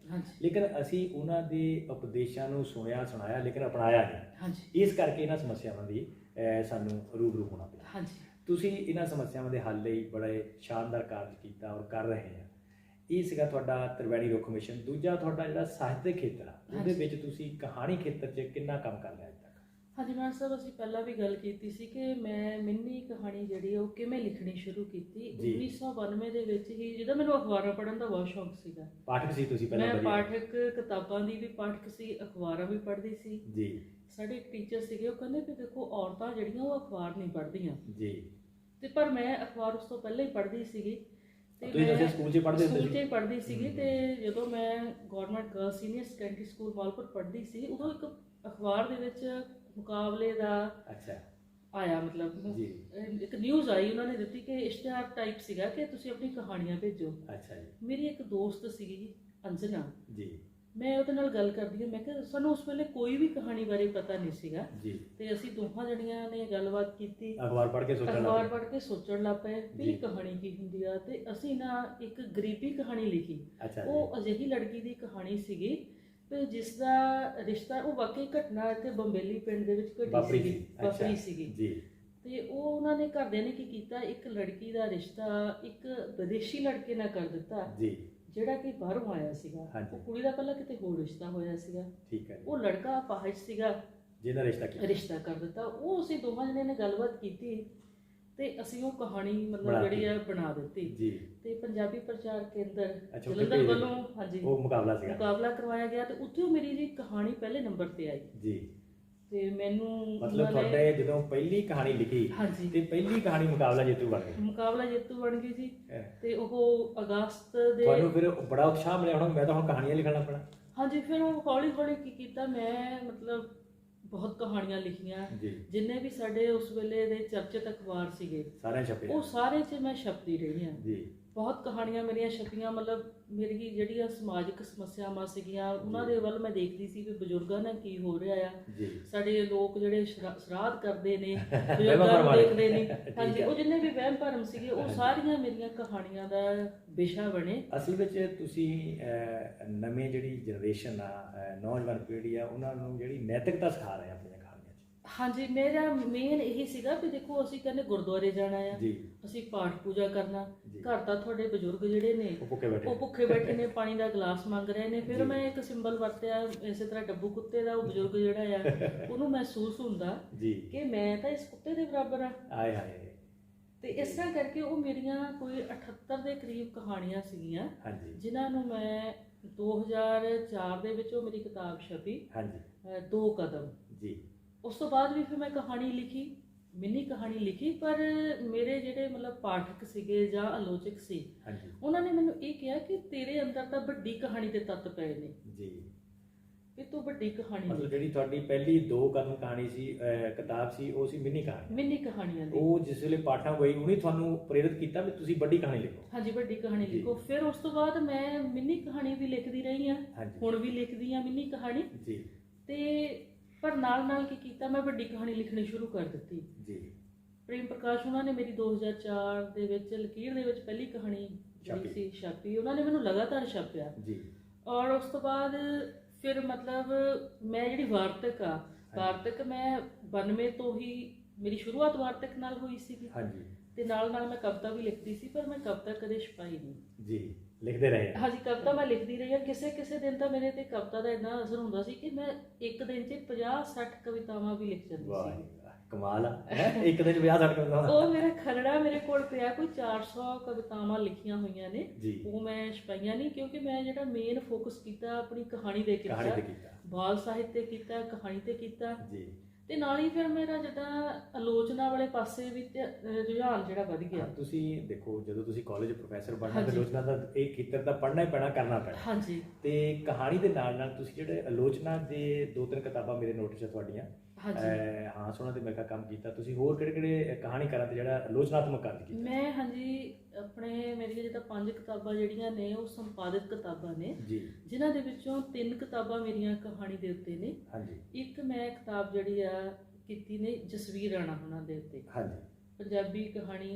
ਲੇਕਿਨ ਅਸੀਂ ਉਹਨਾਂ ਦੇ ਉਪਦੇਸ਼ਾਂ ਨੂੰ ਸੁਣਿਆ ਸੁਣਾਇਆ ਲੇਕਿਨ ਅਪਣਾਇਆ ਨਹੀਂ। ਇਸ ਕਰਕੇ ਇਹਨਾਂ ਸਮੱਸਿਆਵਾਂ ਦੀ ਸਾਨੂੰ ਰੂਬਰੂ ਹੋਣਾ ਪਿਆ। ਤੁਸੀਂ ਇਹਨਾਂ ਸਮੱਸਿਆਵਾਂ ਦੇ ਹੱਲ ਲਈ ਬੜੇ ਸ਼ਾਨਦਾਰ ਕਾਰਜ ਕੀਤਾ ਔਰ ਕਰ ਰਹੇ ਆ। ਇਹ ਸੀਗਾ ਤੁਹਾਡਾ ਤ੍ਰਿਵੇਣੀ ਰੁੱਖ ਮਿਸ਼ਨ। ਦੂਜਾ ਤੁਹਾਡਾ ਜਿਹੜਾ ਸਾਹਿਤਕ ਖੇਤਰ ਆ ਉਹਦੇ ਵਿੱਚ ਤੁਸੀਂ ਕਹਾਣੀ ਖੇਤਰ 'ਚ ਕਿੰਨਾ ਕੰਮ ਕਰ ਲਿਆ ਅੱਜ ਤੱਕ? ਹਾਂਜੀ ਮਾਨ ਸਾਹਿਬ, ਅਸੀਂ ਪਹਿਲਾਂ ਵੀ ਗੱਲ ਕੀਤੀ ਸੀ ਕਿ ਮੈਂ ਮਿੰਨੀ ਕਹਾਣੀ ਜਿਹੜੀ ਉਹ ਕਿਵੇਂ ਲਿਖਣੀ ਸ਼ੁਰੂ ਕੀਤੀ 1992 ਦੇ ਵਿੱਚ ਹੀ, ਜਦੋਂ ਮੈਨੂੰ ਅਖਬਾਰਾਂ ਪੜ੍ਹਨ ਦਾ ਬਹੁਤ ਸ਼ੌਂਕ ਸੀਗਾ। ਪਾਠਕ ਸੀ ਤੁਸੀਂ ਪਹਿਲਾਂ? ਮੈਂ ਪਾਠਕ, ਕਿਤਾਬਾਂ ਦੀ ਵੀ ਪਾਠਕ ਸੀ, ਅਖਬਾਰਾਂ ਵੀ ਪੜ੍ਹਦੀ ਸੀ ਜੀ। ਸਾਡੇ ਇੱਕ ਟੀਚਰ ਸੀਗੇ, ਉਹ ਕਹਿੰਦੇ ਵੀ ਦੇਖੋ ਔਰਤਾਂ ਜਿਹੜੀਆਂ ਉਹ ਅਖਬਾਰ ਨਹੀਂ ਪੜ੍ਹਦੀਆਂ ਜੀ, ਤੇ ਪਰ ਮੈਂ ਅਖਬਾਰ ਉਸ ਤੋਂ ਪਹਿਲਾਂ ਹੀ ਪੜ੍ਹਦੀ ਸੀਗੀ। ਤੇ ਮੈਂ ਸਕੂਲ 'ਚ ਪੜ੍ਹਦੀ ਸੀਗੀ ਤੇ ਜਦੋਂ ਮੈਂ government girl senior secondary school Malpur ਪੜ੍ਹਦੀ ਸੀ, ਉਦੋਂ ਇੱਕ ਅਖਬਾਰ ਦੇ ਵਿੱਚ ਮੁਕਾਬਲੇ ਦਾ ਆਇਆ, ਮਤਲਬ ਇੱਕ ਨਿਊਜ਼ ਆਈ, ਉਹਨਾਂ ਨੇ ਦਿੱਤੀ ਕਿ ਇਸ਼ਤਿਹਾਰ ਟਾਈਪ ਸੀਗਾ ਕਿ ਤੁਸੀਂ ਆਪਣੀ ਕਹਾਣੀਆਂ ਭੇਜੋ। ਮੇਰੀ ਇੱਕ ਦੋਸਤ ਸੀਗੀ ਜੀ ਅੰਜਨਾ ਜੀ, ਮੈਂ ਉਹਦੇ ਨਾਲ ਗੱਲ ਕਰਦੀ ਹਾਂ, ਮੈਂ ਕਿਹਾ ਸਾਨੂੰ ਉਸ ਵੇਲੇ ਕੋਈ ਵੀ ਕਹਾਣੀ ਬਾਰੇ ਪਤਾ ਨਹੀਂ ਸੀਗਾ ਤੇ ਅਸੀਂ ਦੋਹਾਂ ਜਣੀਆਂ ਨੇ ਗੱਲਬਾਤ ਕੀਤੀ, ਅਖਬਾਰ ਪੜ੍ਹ ਕੇ ਸੋਚਣ ਲੱਗ ਪਏ ਵੀ ਕਹਾਣੀ ਕੀ ਹੁੰਦੀ ਆ। ਤੇ ਅਸੀਂ ਨਾ ਇੱਕ ਗਰੀਬੀ ਕਹਾਣੀ ਲਿਖੀ। ਉਹ ਅਜਿਹੀ ਲੜਕੀ ਦੀ ਕਹਾਣੀ ਸੀਗੀ ਜਿਸ ਦਾ ਰਿਸ਼ਤਾ, ਉਹ ਵਾਕਈ ਘਟਨਾ ਇੱਥੇ ਬੰਬੇਲੀ ਪਿੰਡ ਦੇ ਵਿੱਚ ਵਾਪਰੀ ਸੀਗੀ। ਤੇ ਉਹ ਉਹਨਾਂ ਨੇ ਘਰਦਿਆਂ ਨੇ ਕੀ ਕੀਤਾ, ਇੱਕ ਲੜਕੀ ਦਾ ਰਿਸ਼ਤਾ ਇੱਕ ਵਿਦੇਸ਼ੀ ਲੜਕੇ ਨਾਲ ਕਰ ਦਿੱਤਾ ਜਿਹੜਾ ਕਿ ਬਾਹਰੋਂ ਆਇਆ ਸੀਗਾ। ਉਹ ਕੁੜੀ ਦਾ ਪਹਿਲਾਂ ਕਿਤੇ ਹੋਰ ਰਿਸ਼ਤਾ ਹੋਇਆ ਸੀਗਾ, ਉਹ ਲੜਕਾ ਅਪਾਹਜ ਸੀਗਾ ਜਿਹਦਾ ਰਿਸ਼ਤਾ ਕਰ ਦਿੱਤਾ। ਉਹ ਅਸੀਂ ਦੋਵਾਂ ਜਣੇ ਨੇ ਗੱਲਬਾਤ ਕੀਤੀ ਤੇ ਅਸੀਂ ਉਹ ਕਹਾਣੀ ਮਤਲਬ ਜਿਹੜੀ ਆ ਬਣਾ ਦਿੱਤੀ ਤੇ ਪੰਜਾਬੀ ਪ੍ਰਚਾਰ ਕੇਂਦਰ ਜਲੰਧਰ ਵੱਲੋਂ ਉਹ ਮੁਕਾਬਲਾ ਕਰਵਾਇਆ ਗਿਆ ਤੇ ਉੱਥੇ ਮੇਰੀ ਜੀ ਕਹਾਣੀ ਪਹਿਲੇ ਨੰਬਰ ਤੇ ਆਈ ਜੀ। ਤੇ ਮੈਨੂੰ ਮਤਲਬ ਤੁਹਾਡੇ ਜਦੋਂ ਪਹਿਲੀ ਕਹਾਣੀ ਲਿਖੀ ਤੇ ਪਹਿਲੀ ਕਹਾਣੀ ਮੁਕਾਬਲਾ ਜੇਤੂ ਬਣ ਗਈ ਜੀ। ਤੇ ਉਹ ਅਗਸਤ ਦੇ ਤੁਹਾਨੂੰ ਫਿਰ ਬੜਾ ਉਤਸ਼ਾਹ ਮਿਲਿਆ ਹੋਣਾ, ਮੈਂ ਤਾਂ ਹੁਣ ਕਹਾਣੀਆਂ ਲਿਖਣ ਲੱਗ ਪੈਣਾ। ਹਾਂਜੀ, ਫਿਰ ਉਹ ਹੌਲੀ ਹੌਲੀ ਕੀ ਕੀਤਾ, ਮੈਂ ਮਤਲਬ ਬਹੁਤ ਕਹਾਣੀਆਂ ਲਿਖੀਆਂ। ਜਿੰਨੇ ਵੀ ਸਾਡੇ ਉਸ ਵੇਲੇ ਦੇ ਚਰਚਿਤ ਅਖਬਾਰ ਸੀਗੇ ਉਹ ਸਾਰੇ 'ਚ ਮੈਂ ਛਪਦੀ ਰਹੀ ਹਾਂ। ਬਹੁਤ ਕਹਾਣੀਆਂ ਮੇਰੀਆਂ ਛਪੀਆਂ। ਮਤਲਬ ਮੇਰੀ ਜਿਹੜੀਆਂ ਸਮਾਜਿਕ ਸਮੱਸਿਆਵਾਂ ਸੀਗੀਆਂ ਉਹਨਾਂ ਦੇ ਵੱਲ ਮੈਂ ਦੇਖਦੀ ਸੀ ਵੀ ਬਜ਼ੁਰਗਾਂ ਨਾਲ ਕੀ ਹੋ ਰਿਹਾ ਆ। ਸਾਡੇ ਲੋਕ ਜਿਹੜੇ ਸ਼ਰਾਧ ਕਰਦੇ ਨੇ, ਬਜ਼ੁਰਗਾਂ ਨੂੰ ਦੇਖਦੇ ਨੇ, ਹਾਂਜੀ, ਉਹ ਜਿੰਨੇ ਵੀ ਵਹਿਮ ਭਰਮ ਸੀਗੇ ਉਹ ਸਾਰੀਆਂ ਮੇਰੀਆਂ ਕਹਾਣੀਆਂ ਦਾ ਵਿਸ਼ਾ ਬਣੇ। ਅਸਲ ਵਿੱਚ ਤੁਸੀਂ ਨਵੀਂ ਜਿਹੜੀ ਜਨਰੇਸ਼ਨ ਆ, ਨੌਜਵਾਨ ਪੀੜ੍ਹੀ ਆ, ਉਹਨਾਂ ਨੂੰ ਜਿਹੜੀ ਨੈਤਿਕਤਾ ਸਿਖਾ ਰਹੇ ਆਪਣੀਆਂ ਕਹਾਣੀਆਂ 'ਚ। ਹਾਂਜੀ, ਮੇਰਾ ਮੇਨ ਇਹੀ ਸੀਗਾ ਵੀ ਦੇਖੋ ਅਸੀਂ ਕਹਿੰਦੇ ਗੁਰਦੁਆਰੇ ਜਾਣਾ ਆ, ਅਸੀਂ ਪਾਠ ਪੂਜਾ ਕਰਨਾ, ਘਰ ਤਾਂ ਤੁਹਾਡੇ ਬਜ਼ੁਰਗ ਜਿਹੜੇ ਨੇ ਉਹ ਭੁੱਖੇ ਬੈਠੇ ਨੇ, ਪਾਣੀ ਦਾ ਗਲਾਸ ਮੰਗ ਰਹੇ ਨੇ। ਫਿਰ ਮੈਂ ਇੱਕ ਸਿੰਬਲ ਵਰਤਿਆ ਇਸੇ ਤਰ੍ਹਾਂ ਡੱਬੂ ਕੁੱਤੇ ਦਾ। ਉਹ ਬਜ਼ੁਰਗ ਜਿਹੜਾ ਆ ਉਹਨੂੰ ਮਹਿਸੂਸ ਹੁੰਦਾ ਕਿ ਮੈਂ ਤਾਂ ਇਸ ਕੁੱਤੇ ਦੇ ਬਰਾਬਰ ਆ। ਤੇ ਇਸ ਤਰ੍ਹਾਂ ਕਰਕੇ ਉਹ ਮੇਰੀਆਂ ਕੋਈ 78 ਦੇ ਕਰੀਬ ਕਹਾਣੀਆਂ ਸੀਗੀਆਂ ਜਿਨ੍ਹਾਂ ਨੂੰ ਮੈਂ 2004 ਦੇ ਵਿੱਚ ਉਹ ਮੇਰੀ ਕਿਤਾਬ ਛਪੀ, ਹਾਂਜੀ। 2 ਕਦਮ ਜੀ। ਉਸ ਤੋਂ ਬਾਅਦ ਵੀ ਫਿਰ ਮੈਂ ਕਹਾਣੀ ਲਿਖੀ, ਮਿੰਨੀ ਕਹਾਣੀ ਲਿਖੀ, ਪਰ ਮੇਰੇ ਜਿਹੜੇ ਮਤਲਬ ਪਾਠਕ ਸੀਗੇ ਜਾਂ ਆਲੋਚਕ ਸੀ, ਹਾਂਜੀ। ਉਹਨਾਂ ਨੇ ਮੈਨੂੰ ਇਹ ਕਿਹਾ ਕਿ ਤੇਰੇ ਅੰਦਰ ਤਾਂ ਵੱਡੀ ਕਹਾਣੀ ਦੇ ਤੱਤ ਪਏ ਨੇ ਜੀ। ਕਿ ਤੂੰ ਵੱਡੀ ਕਹਾਣੀ ਮਤਲਬ ਲਿਖ। ਜਿਹੜੀ ਤੁਹਾਡੀ ਪਹਿਲੀ 2 ਕਦਮ ਕਹਾਣੀ ਸੀ, ਕਿਤਾਬ ਸੀ, ਉਹ ਸੀ ਮਿੰਨੀ ਕਹਾਣੀ। ਮਿੰਨੀ ਕਹਾਣੀਆਂ ਦੀ। ਉਹ ਜਿਸ ਵੇਲੇ ਪਾਠਾਂ ਹੋਈ ਉਹਨੇ ਤੁਹਾਨੂੰ ਪ੍ਰੇਰਿਤ ਕੀਤਾ ਵੀ ਤੁਸੀਂ ਵੱਡੀ ਕਹਾਣੀ ਲਿਖੋ। ਹਾਂਜੀ, ਵੱਡੀ ਕਹਾਣੀ ਜੀ। ਲਿਖੋ। ਫਿਰ ਉਸ ਤੋਂ ਬਾਅਦ ਮੈਂ ਮਿੰਨੀ ਕਹਾਣੀ ਵੀ ਲਿਖਦੀ ਰਹੀ ਹਾਂ, ਹਾਂਜੀ। ਹੁਣ ਵੀ ਲਿਖਦੀ ਹਾਂ ਮਿੰਨੀ ਕਹਾਣੀ। ਜੀ। ਤੇ ਪਰ ਨਾਲ ਨਾਲ ਕੀ ਕੀਤਾ, ਮੈਂ ਵੱਡੀ ਕਹਾਣੀ ਲਿਖਣੀ ਸ਼ੁਰੂ ਕਰ ਦਿੱਤੀ। ਜੀ। ਪ੍ਰੇਮ ਪ੍ਰਕਾਸ਼ ਉਹਨਾਂ ਨੇ ਮੇਰੀ 2004 ਦੇ ਵਿੱਚ ਲਕੀਰ ਦੇ ਵਿੱਚ ਪਹਿਲੀ ਕਹਾਣੀ ਜਿਹੜੀ ਛਾਪੀ। ਸੀ ਛਾਪੀ, ਉਹਨਾਂ ਨੇ ਮੈਨੂੰ ਲਗਾਤਾਰ ਛਾਪਿਆ। ਜੀ। ਔਰ ਉਸ ਤੋਂ ਬਾਅਦ ਫਿਰ ਮਤਲਬ ਮੈਂ ਜਿਹੜੀ ਵਾਰਤਕ ਆ, ਵਾਰਤਕ ਮੈਂ 92 ਤੋਂ ਹੀ ਮੇਰੀ ਸ਼ੁਰੂਆਤ ਵਾਰਤਕ ਨਾਲ ਹੋਈ ਸੀਗੀ। ਹਾਂਜੀ। ਤੇ ਨਾਲ ਨਾਲ ਮੈਂ ਕਵਿਤਾ ਵੀ ਲਿਖਦੀ ਸੀ, ਪਰ ਮੈਂ ਕਵਿਤਾ ਕਦੇ ਛਪਾਈ ਨਹੀਂ। ਜੀ। ਲਿਖਦੇ ਰਹੇ। ਹਾਂਜੀ, ਕਵਿਤਾ ਮੈਂ ਲਿਖਦੀ ਰਹੀ ਹਾਂ। ਕਿਸੇ ਕਿਸੇ ਦਿਨ ਤਾਂ ਮੇਰੇ ਤੇ ਕਵਿਤਾ ਦਾ ਇੰਨਾ ਅਸਰ ਹੁੰਦਾ ਸੀ ਕਿ ਮੈਂ ਇੱਕ ਦਿਨ 'ਚ 50-60 ਕਵਿਤਾਵਾਂ ਵੀ ਲਿਖ ਜਾਂਦੀ ਵਾਹ ਸੀ। ਕਮਾਲ ਆ। ਇੱਕ ਦਿਨ 50-60 ਕਵਿਤਾਵਾਂ। ਉਹ ਮੇਰਾ ਖਰੜਾ ਮੇਰੇ ਕੋਲ ਪਿਆ, ਕੋਈ 400 ਕਵਿਤਾਵਾਂ ਲਿਖੀਆਂ ਹੋਈਆਂ ਨੇ। ਜੀ। ਉਹ ਮੈਂ ਛਪਾਈਆਂ ਨਹੀਂ, ਕਿਉਂਕਿ ਮੈਂ ਜਿਹੜਾ ਮੇਨ ਫੋਕਸ ਕੀਤਾ ਆਪਣੀ ਕਹਾਣੀ ਤੇ ਕਹਾਣੀ ਤੇ ਕੀਤਾ, ਕੀਤਾ। ਬਾਲ ਸਾਹਿਤ ਤੇ ਕੀਤਾ, ਕਹਾਣੀ ਤੇ ਕੀਤਾ। ਜੀ। ਤੇ ਨਾਲ ਹੀ ਫਿਰ ਮੇਰਾ ਜਿੱਦਾਂ ਆਲੋਚਨਾ ਵਾਲੇ ਪਾਸੇ ਵੀ ਰੁਝਾਨ ਜਿਹੜਾ ਵਧ ਗਿਆ। ਤੁਸੀਂ ਦੇਖੋ, ਜਦੋਂ ਤੁਸੀਂ ਕਾਲਜ ਪ੍ਰੋਫੈਸਰ ਬਣਨਾ ਤੇ ਹਾਂਜੀ। ਆਲੋਚਨਾ ਦਾ ਇਹ ਖੇਤਰ ਤਾਂ ਪੜ੍ਹਨਾ ਹੀ ਪੈਣਾ, ਕਰਨਾ ਪੈਣਾ। ਹਾਂਜੀ। ਤੇ ਕਹਾਣੀ ਦੇ ਨਾਲ ਨਾਲ ਤੁਸੀਂ ਜਿਹੜੇ ਆਲੋਚਨਾ ਦੇ 2-3 ਕਿਤਾਬਾਂ ਮੇਰੇ ਨੋਟਿਸ 'ਚ ਤੁਹਾਡੀਆਂ, ਹਾਂਜੀ। ਹਾਂ ਸੋਹਣਾ ਤੇ ਮੇਰਾ ਕੰਮ ਕੀਤਾ ਤੁਸੀਂ। ਹੋਰ ਕਿਹੜੇ ਕਿਹੜੇ ਕਹਾਣੀਕਾਰਾਂ ਤੇ ਜਿਹੜਾ ਆਲੋਚਨਾਤਮਕ ਕਾਰਜ ਕੀਤਾ? ਮੈਂ ਹਾਂਜੀ ਆਪਣੇ ਮੇਰੀਆਂ ਜਿੱਦਾਂ 5 ਕਿਤਾਬਾਂ ਜਿਹੜੀਆਂ ਨੇ ਉਹ ਸੰਪਾਦਿਤ ਕਿਤਾਬਾਂ ਨੇ, ਜੀ। ਜਿਨ੍ਹਾਂ ਦੇ ਵਿੱਚੋਂ 3 ਕਿਤਾਬਾਂ ਮੇਰੀਆਂ ਕਹਾਣੀ ਦੇ ਉੱਤੇ ਨੇ। ਹਾਂਜੀ। ਇੱਕ ਮੈਂ ਕਿਤਾਬ ਜਿਹੜੀ ਆ ਕੀਤੀ ਨੇ ਜਸਵੀਰ ਰਾਣਾ ਉਹਨਾਂ ਦੇ ਉੱਤੇ। ਹਾਂਜੀ। ਪੰਜਾਬੀ ਕਹਾਣੀ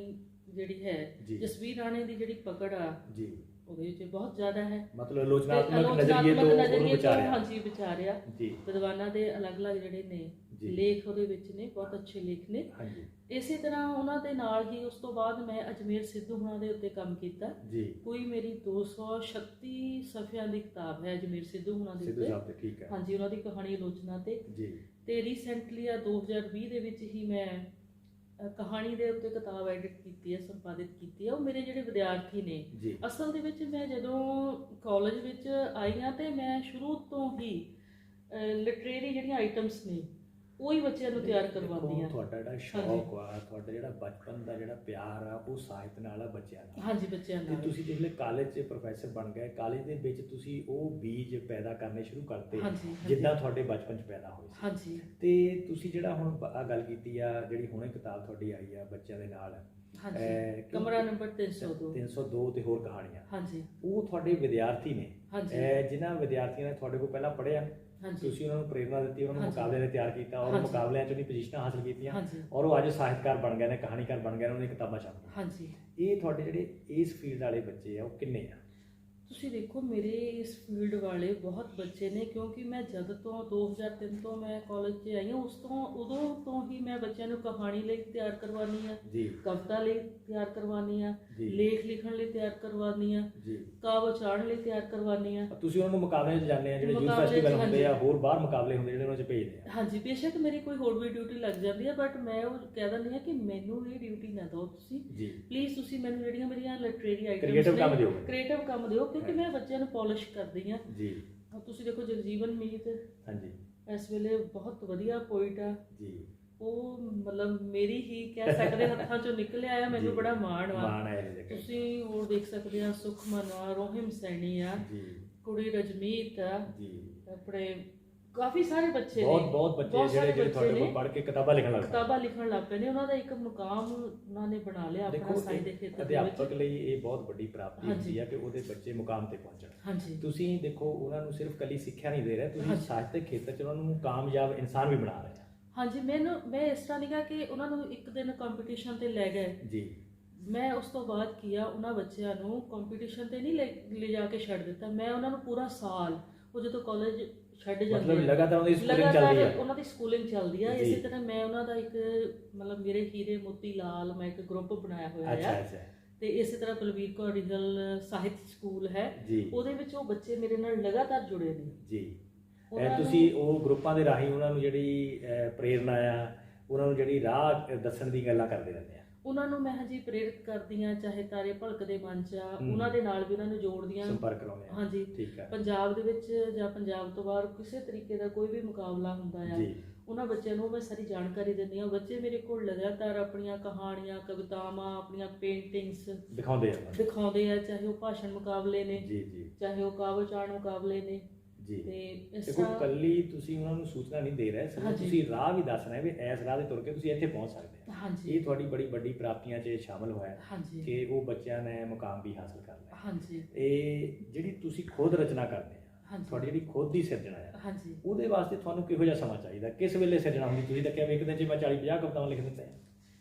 ਜਿਹੜੀ ਹੈ, ਜੀ। ਜਸਵੀਰ ਰਾਣੇ ਦੀ ਜਿਹੜੀ ਪਕੜ ਆ ਜੀ। ਉਹਦੇ ਵਿੱਚ ਬਹੁਤ ਜ਼ਿਆਦਾ ਹੈ। ਮਤਲਬ ਆਲੋਚਨਾਤਮਕ ਨਜ਼ਰੀਏ ਤੋਂ ਉਹਨੂੰ ਵਿਚਾਰਿਆ। ਹਾਂਜੀ, ਵਿਚਾਰਿਆ। ਜੀ। ਵਿਦਵਾਨਾਂ ਦੇ ਅਲੱਗ-ਅਲੱਗ ਜਿਹੜੇ ਨੇ ਜੀ। ਲੇਖ ਉਹਦੇ ਵਿੱਚ ਨੇ, ਬਹੁਤ ਅੱਛੇ ਲੇਖ ਨੇ। ਹਾਂਜੀ। ਇਸੇ ਤਰ੍ਹਾਂ ਉਹਨਾਂ ਦੇ ਨਾਲ ਹੀ ਉਸ ਤੋਂ ਬਾਅਦ ਮੈਂ ਅਜਮੇਰ ਸਿੱਧੂ ਹੁਣਾਂ ਦੇ ਉੱਤੇ ਕੰਮ ਕੀਤਾ। ਜੀ। ਕੋਈ ਮੇਰੀ 236 ਸਫ਼ਿਆਂ ਦੀ ਕਿਤਾਬ ਹੈ ਅਜਮੇਰ ਸਿੱਧੂ ਹੁਣਾਂ ਦੇ ਸਿੱਧੂ ਉੱਤੇ। ਸਾਹਿਬ ਤੇ, ਠੀਕ ਹੈ। ਹਾਂਜੀ, ਉਹਨਾਂ ਦੀ ਕਹਾਣੀ ਆਲੋਚਨਾ ਤੇ। ਜੀ। ਤੇ ਰੀਸੈਂਟਲੀ ਆ 2020 ਦੇ ਵਿੱਚ ਹੀ ਮੈਂ ਕਹਾਣੀ ਦੇ ਉੱਤੇ ਕਿਤਾਬ ਐਡਿਟ ਕੀਤੀ ਹੈ, ਸੰਪਾਦਿਤ ਕੀਤੀ ਹੈ। ਉਹ ਮੇਰੇ ਜਿਹੜੇ ਵਿਦਿਆਰਥੀ ਨੇ। ਜੀ। ਅਸਲ ਦੇ ਵਿੱਚ ਮੈਂ ਜਦੋਂ ਕਾਲਜ ਵਿੱਚ ਆਈ ਹਾਂ ਤੇ ਮੈਂ ਸ਼ੁਰੂ ਤੋਂ ਹੀ ਲਿਟਰੇਰੀ ਜਿਹੜੀਆਂ ਆਈਟਮਸ ਨੇ ਉਹੀ ਬੱਚਿਆਂ ਨੂੰ ਤਿਆਰ ਕਰਵਾਉਂਦੀ ਹਾਂ। ਤੁਹਾਡਾ ਜਿਹੜਾ ਸ਼ੌਕ ਆ, ਤੁਹਾਡਾ ਜਿਹੜਾ ਬਚਪਨ ਦਾ ਜਿਹੜਾ ਪਿਆਰ ਆ, ਉਹ ਸਾਹਿਤ ਨਾਲ ਆ, ਬੱਚਿਆਂ ਨਾਲ। ਹਾਂਜੀ, ਬੱਚਿਆਂ ਤੇ ਨਾਲ। ਤੁਸੀਂ ਜਿਸਲੇ ਕਾਲਜ 'ਚ ਪ੍ਰੋਫੈਸਰ ਬਣ ਗਏ, ਕਾਲਜ ਦੇ ਵਿੱਚ ਤੁਸੀਂ ਉਹ ਬੀਜ ਪੈਦਾ ਕਰਨੇ ਸ਼ੁਰੂ ਕਰਤੇ ਹਾਂਜੀ। ਜਿੱਦਾਂ ਤੁਹਾਡੇ ਬਚਪਨ 'ਚ ਪੈਦਾ ਹੋਏ ਸੀ। ਹਾਂਜੀ। ਤੇ ਤੁਸੀਂ ਜਿਹੜਾ ਹੁਣ ਆ ਗੱਲ ਕੀਤੀ ਆ, ਜਿਹੜੀ ਹੁਣੇ ਕਿਤਾਬ ਤੁਹਾਡੀ ਆਈ ਆ ਬੱਚਿਆਂ ਦੇ ਨਾਲ, ਹਾਂਜੀ, ਕਮਰਾ ਨੰਬਰ 302 302 ਤੇ ਹੋਰ ਕਹਾਣੀਆਂ, ਹਾਂਜੀ, ਉਹ ਤੁਹਾਡੇ ਵਿਦਿਆਰਥੀ ਨੇ। ਹਾਂਜੀ, ਜਿਨ੍ਹਾਂ ਵਿਦਿਆਰਥੀਆਂ ਨੇ ਤੁਹਾਡੇ ਕੋਲ ਪਹਿਲਾਂ ਪੜ੍ਹਿਆ, ਹਾਂਜੀ, ਤੁਸੀਂ ਉਹਨਾਂ ਨੂੰ ਪ੍ਰੇਰਨਾ ਦਿੱਤੀ, ਉਹਨਾਂ ਨੂੰ ਹਾਂਜੀ। ਮੁਕਾਬਲੇ ਲਈ ਤਿਆਰ ਕੀਤਾ, ਔਰ ਹਾਂਜੀ। ਮੁਕਾਬਲਿਆਂ 'ਚ ਉਹਦੀ ਪੋਜੀਸ਼ਨਾਂ ਹਾਸਲ ਕੀਤੀਆਂ, ਹਾਂਜੀ, ਔਰ ਉਹ ਅੱਜ ਸਾਹਿਤਕਾਰ ਬਣ ਗਏ ਨੇ, ਕਹਾਣੀਕਾਰ ਬਣ ਗਏ ਨੇ, ਉਹਨਾਂ ਦੀਆਂ ਕਿਤਾਬਾਂ ਛਪਦੀਆਂ। ਹਾਂਜੀ। ਇਹ ਤੁਹਾਡੇ ਜਿਹੜੇ ਇਸ ਫੀਲਡ ਵਾਲੇ ਬੱਚੇ ਆ, ਉਹ ਕਿੰਨੇ ਆ? ਤੁਸੀਂ ਦੇਖੋ, ਮੇਰੇ ਇਸ ਫੀਲਡ ਵਾਲੇ ਬਹੁਤ ਬੱਚੇ ਨੇ, ਕਿਉਂਕਿ ਮੈਂ ਜਦ ਤੋਂ 2003 ਤੋਂ ਮੈਂ ਕਾਲਜ 'ਚ ਆਈ ਹਾਂ, ਉਦੋਂ ਤੋਂ ਹੀ ਮੈਂ ਬੱਚਿਆਂ ਨੂੰ ਕਹਾਣੀ ਲਈ ਤਿਆਰ ਕਰਵਾਉਂਦੀ ਹਾਂ, ਜੀ। ਕਵਿਤਾ ਲਈ ਤਿਆਰ ਕਰਵਾਉਂਦੀ ਹਾਂ, ਜੀ। ਲੇਖ ਲਿਖਣ ਲਈ ਤਿਆਰ ਕਰਵਾਉਂਦੀ ਹਾਂ, ਜੀ। ਕਾਵਿ ਉਚਾਰਨ ਲਈ ਤਿਆਰ ਕਰਵਾਉਂਦੀ ਹਾਂ। ਤੁਸੀਂ ਉਹਨਾਂ ਨੂੰ ਮੁਕਾਬਲਿਆਂ 'ਚ ਜਾਂਦੇ ਆ, ਜਿਹੜੇ ਯੂਥ ਮੁਕਾਬਲੇ 'ਚ, ਫੈਸਟੀਵਲ ਹੁੰਦੇ ਆ, ਹਾਂਜੀ। ਹੋਰ ਬਾਹਰ ਮੁਕਾਬਲੇ ਹੁੰਦੇ ਜਿਹੜੇ ਉਹਨਾਂ 'ਚ ਭੇਜਦੇ ਆ। ਹਾਂਜੀ, ਬੇਸ਼ੱਕ ਮੇਰੀ ਕੋਈ ਹੋਰ ਵੀ ਡਿਊਟੀ ਲੱਗ ਜਾਂਦੀ ਹੈ, ਬਟ ਮੈਂ ਉਹ ਕਹਿ ਦਿੰਦੀ ਹਾਂ ਕਿ ਮੈਨੂੰ ਇਹ ਡਿਊਟੀ ਨਾ ਦਿਓ ਤੁਸੀਂ, ਜੀ। ਪਲੀਜ਼ ਤੁਸੀਂ ਮੈਨੂੰ ਜਿਹੜੀਆਂ ਮੇਰੀਆਂ ਲਿਟਰੇਰੀ ਆਈਟਮਸ ਕ੍ਰੀਏਟਿਵ ਕੰਮ ਦਿਓ। ਕ੍ਰੀਏਟਿਵ ਕੰਮ ਦਿਓ, ਕਿਉਂਕਿ ਮੈਂ ਬੱਚਿਆਂ ਨੂੰ ਪੋਲਿਸ਼ ਕਰਦੀ ਹਾਂ। ਜੀ। ਤੁਸੀਂ ਦੇਖੋ, ਜਗਜੀਵਨ ਮੀਤ ਹਾਂਜੀ। ਇਸ ਵੇਲੇ ਬਹੁਤ ਵਧੀਆ ਪੋਇਟ ਆ। ਜੀ। ਉਹ ਮਤਲਬ ਮੇਰੀ ਹੀ ਕਹਿ ਸਕਦੇ ਹੱਥਾਂ ਚੋਂ ਨਿਕਲਿਆ ਆ, ਮੈਨੂੰ ਜੀ। ਬੜਾ ਮਾਣ ਵਾ। ਮਾਣ ਹੈ ਇਹਦੇ ਤੇ। ਤੁਸੀਂ ਹੋਰ ਦੇਖ ਸਕਦੇ ਆ, ਸੁਖਮਨ ਆ, ਰੋਹਿਮ ਸੈਣੀ ਆ, ਜੀ। ਕੁੜੀ ਰਜਮੀਤ ਆ, ਜੀ। ਆਪਣੇ ਕਾਫੀ ਸਾਰੇ ਬੱਚੇ ਨੇ, ਬਹੁਤ ਬੱਚੇ ਜਿਹੜੇ ਤੁਹਾਡੇ ਕੋਲ ਪੜ੍ਹ ਕੇ ਕਿਤਾਬਾਂ ਲਿਖਣ ਲੱਗ ਪਏ। ਕਿਤਾਬਾਂ ਲਿਖਣ ਲੱਗ ਪਏ ਨੇ। ਉਹਨਾਂ ਦਾ ਇੱਕ ਮੁਕਾਮ ਉਹਨਾਂ ਨੇ ਬਣਾ ਲਿਆ ਆਪਣਾ ਸਾਇੰਸ ਦੇ ਖੇਤਰ ਦੇ ਵਿੱਚ। ਅਧਿਆਪਕ ਲਈ ਇਹ ਬਹੁਤ ਵੱਡੀ ਪ੍ਰਾਪਤੀ ਹੁੰਦੀ ਆ ਕਿ ਉਹਦੇ ਬੱਚੇ ਮੁਕਾਮ ਤੇ ਪਹੁੰਚਣ। ਹਾਂਜੀ। ਤੁਸੀਂ ਦੇਖੋ, ਉਹਨਾਂ ਨੂੰ ਸਿਰਫ ਕੱਲੀ ਸਿੱਖਿਆ ਨਹੀਂ ਦੇ ਰਹੇ, ਤੁਸੀਂ ਸਾਹਿਤ ਦੇ ਖੇਤਰ 'ਚ ਉਹਨਾਂ ਨੂੰ ਕਾਮਯਾਬ ਇਨਸਾਨ ਵੀ ਬਣਾ ਰਹੇ ਆ। ਹਾਂਜੀ, ਮੈਂ ਇਸ ਤਰ੍ਹਾਂ ਨਹੀਂ ਕਿਹਾ ਕਿ ਉਹਨਾਂ ਨੂੰ ਇੱਕ ਦਿਨ ਕੰਪੀਟੀਸ਼ਨ ਤੇ ਲੈ ਗਏ। ਜੀ। ਮੈਂ ਉਸ ਤੋਂ ਬਾਅਦ ਕੀਆ, ਉਹਨਾਂ ਬੱਚਿਆਂ ਨੂੰ ਕੰਪੀਟੀਸ਼ਨ ਤੇ ਨਹੀਂ ਲੈ ਜਾ ਕੇ ਛੱਡ ਦਿੱਤਾ। ਮੈਂ ਉਹਨਾਂ ਨੂੰ ਪੂਰਾ ਸਾਲ, ਉਹ ਜਦੋਂ ਕਾਲਜ ਛੱਡ ਜਾਂਦੇ ਮਤਲਬ ਲਗਾਤਾਰ ਉਹਨਾਂ ਦੀ ਸਕੂਲਿੰਗ ਚੱਲਦੀ ਲਗਾਤਾਰ ਹੈ। ਉਹਨਾਂ ਦੀ ਸਕੂਲਿੰਗ ਚੱਲਦੀ ਆ। ਜੀ। ਇਸੇ ਤਰ੍ਹਾਂ ਮੈਂ ਉਹਨਾਂ ਦਾ ਇੱਕ ਮਤਲਬ ਮੇਰੇ ਹੀਰੇ ਮੋਤੀ ਲਾਲ, ਮੈਂ ਇੱਕ ਗਰੁੱਪ ਬਣਾਇਆ ਹੋਇਆ ਅੱਛਾ ਆ। ਅੱਛਾ। ਤੇ ਇਸੇ ਤਰ੍ਹਾਂ ਬਲਵੀਰ ਕੌਰ ਰਿਜਲ ਸਾਹਿਤ ਸਕੂਲ ਹੈ, ਜੀ। ਉਹਦੇ ਵਿੱਚ ਉਹ ਬੱਚੇ ਮੇਰੇ ਨਾਲ ਲਗਾਤਾਰ ਜੁੜੇ ਨੇ। ਜੀ। ਉਹਨਾਂ ਤੁਸੀਂ ਉਹ ਗਰੁੱਪਾਂ ਦੇ ਰਾਹੀਂ ਉਹਨਾਂ ਨੂੰ ਜਿਹੜੀ ਪ੍ਰੇਰਨਾ ਆ, ਉਹਨਾਂ ਨੂੰ ਜਿਹੜੀ ਰਾਹ ਦੱਸਣ ਦੀ ਗੱਲਾਂ ਕਰਦੇ ਰਹਿੰਦੇ ਆ। ਉਹਨਾਂ ਨੂੰ ਮੈਂ ਹਜੀ ਪ੍ਰੇਰਿਤ ਕਰਦੀ ਹਾਂ, ਚਾਹੇ ਤਾਰੇ ਭਲਕਦੇ ਮਨ 'ਚ ਆ, ਉਹਨਾਂ ਦੇ ਨਾਲ ਵੀ ਉਹਨਾਂ ਨੂੰ ਜੋੜਦੀਆਂ, ਸੰਪਰਕ ਕਰਾਉਂਦੇ ਆ। ਹਾਂਜੀ। ਠੀਕ ਹੈ। ਪੰਜਾਬ ਦੇ ਵਿੱਚ ਜਾਂ ਪੰਜਾਬ ਤੋਂ ਬਾਹਰ ਕਿਸੇ ਤਰੀਕੇ ਦਾ ਕੋਈ ਵੀ ਮੁਕਾਬਲਾ ਹੁੰਦਾ ਆ, ਉਹਨਾਂ ਬੱਚਿਆਂ ਨੂੰ ਮੈਂ ਸਾਰੀ ਜਾਣਕਾਰੀ ਦਿੰਦੀ ਹਾਂ। ਬੱਚੇ ਮੇਰੇ ਕੋਲ ਲਗਾਤਾਰ ਆਪਣੀਆਂ ਕਹਾਣੀਆਂ, ਕਵਿਤਾਵਾਂ, ਆਪਣੀਆਂ ਪੇਂਟਿੰਗਸ ਦਿਖਾਉਂਦੇ ਆ, ਚਾਹੇ ਉਹ ਭਾਸ਼ਣ ਮੁਕਾਬਲੇ ਨੇ, ਚਾਹੇ ਉਹ ਕਾਬਲ ਚਾਣ ਮੁਕਾਬਲੇ ਨੇ। ਜੀ, ਦੇਖੋ ਕੱਲੀ ਤੁਸੀਂ ਉਹਨਾਂ ਨੂੰ ਸੂਚਨਾ ਨਹੀਂ ਦੇ ਰਹੇ, ਸਗੋਂ ਤੁਸੀਂ ਰਾਹ ਵੀ ਦੱਸ ਰਹੇ ਵੀ ਇਸ ਰਾਹ ਦੇ ਤੁਰ ਕੇ ਤੁਸੀਂ ਇੱਥੇ ਪਹੁੰਚ ਸਕਦੇ ਹੋ। ਇਹ ਤੁਹਾਡੀ ਬੜੀ ਵੱਡੀ ਪ੍ਰਾਪਤੀਆਂ 'ਚ ਸ਼ਾਮਲ ਹੋਇਆ ਕਿ ਉਹ ਬੱਚਿਆਂ ਨੇ ਮੁਕਾਮ ਵੀ ਹਾਸਲ ਕਰ ਲਿਆ। ਇਹ ਜਿਹੜੀ ਤੁਸੀਂ ਖੁਦ ਰਚਨਾ ਕਰਦੇ ਆ, ਤੁਹਾਡੀ ਜਿਹੜੀ ਖੁਦ ਦੀ ਸਿਰਜਣਾ ਆ, ਉਹਦੇ ਵਾਸਤੇ ਤੁਹਾਨੂੰ ਕਿਹੋ ਜਿਹਾ ਸਮਾਂ ਚਾਹੀਦਾ? ਕਿਸ ਵੇਲੇ ਸਿਰਜਣਾ ਹੁੰਦੀ? ਤੁਸੀਂ ਤਾਂ ਕਿਹਾ ਵੀ ਇੱਕ ਦਿਨ 'ਚ ਮੈਂ 40-50 ਕਵਿਤਾਵਾਂ ਲਿਖ ਦਿੰਦਾ।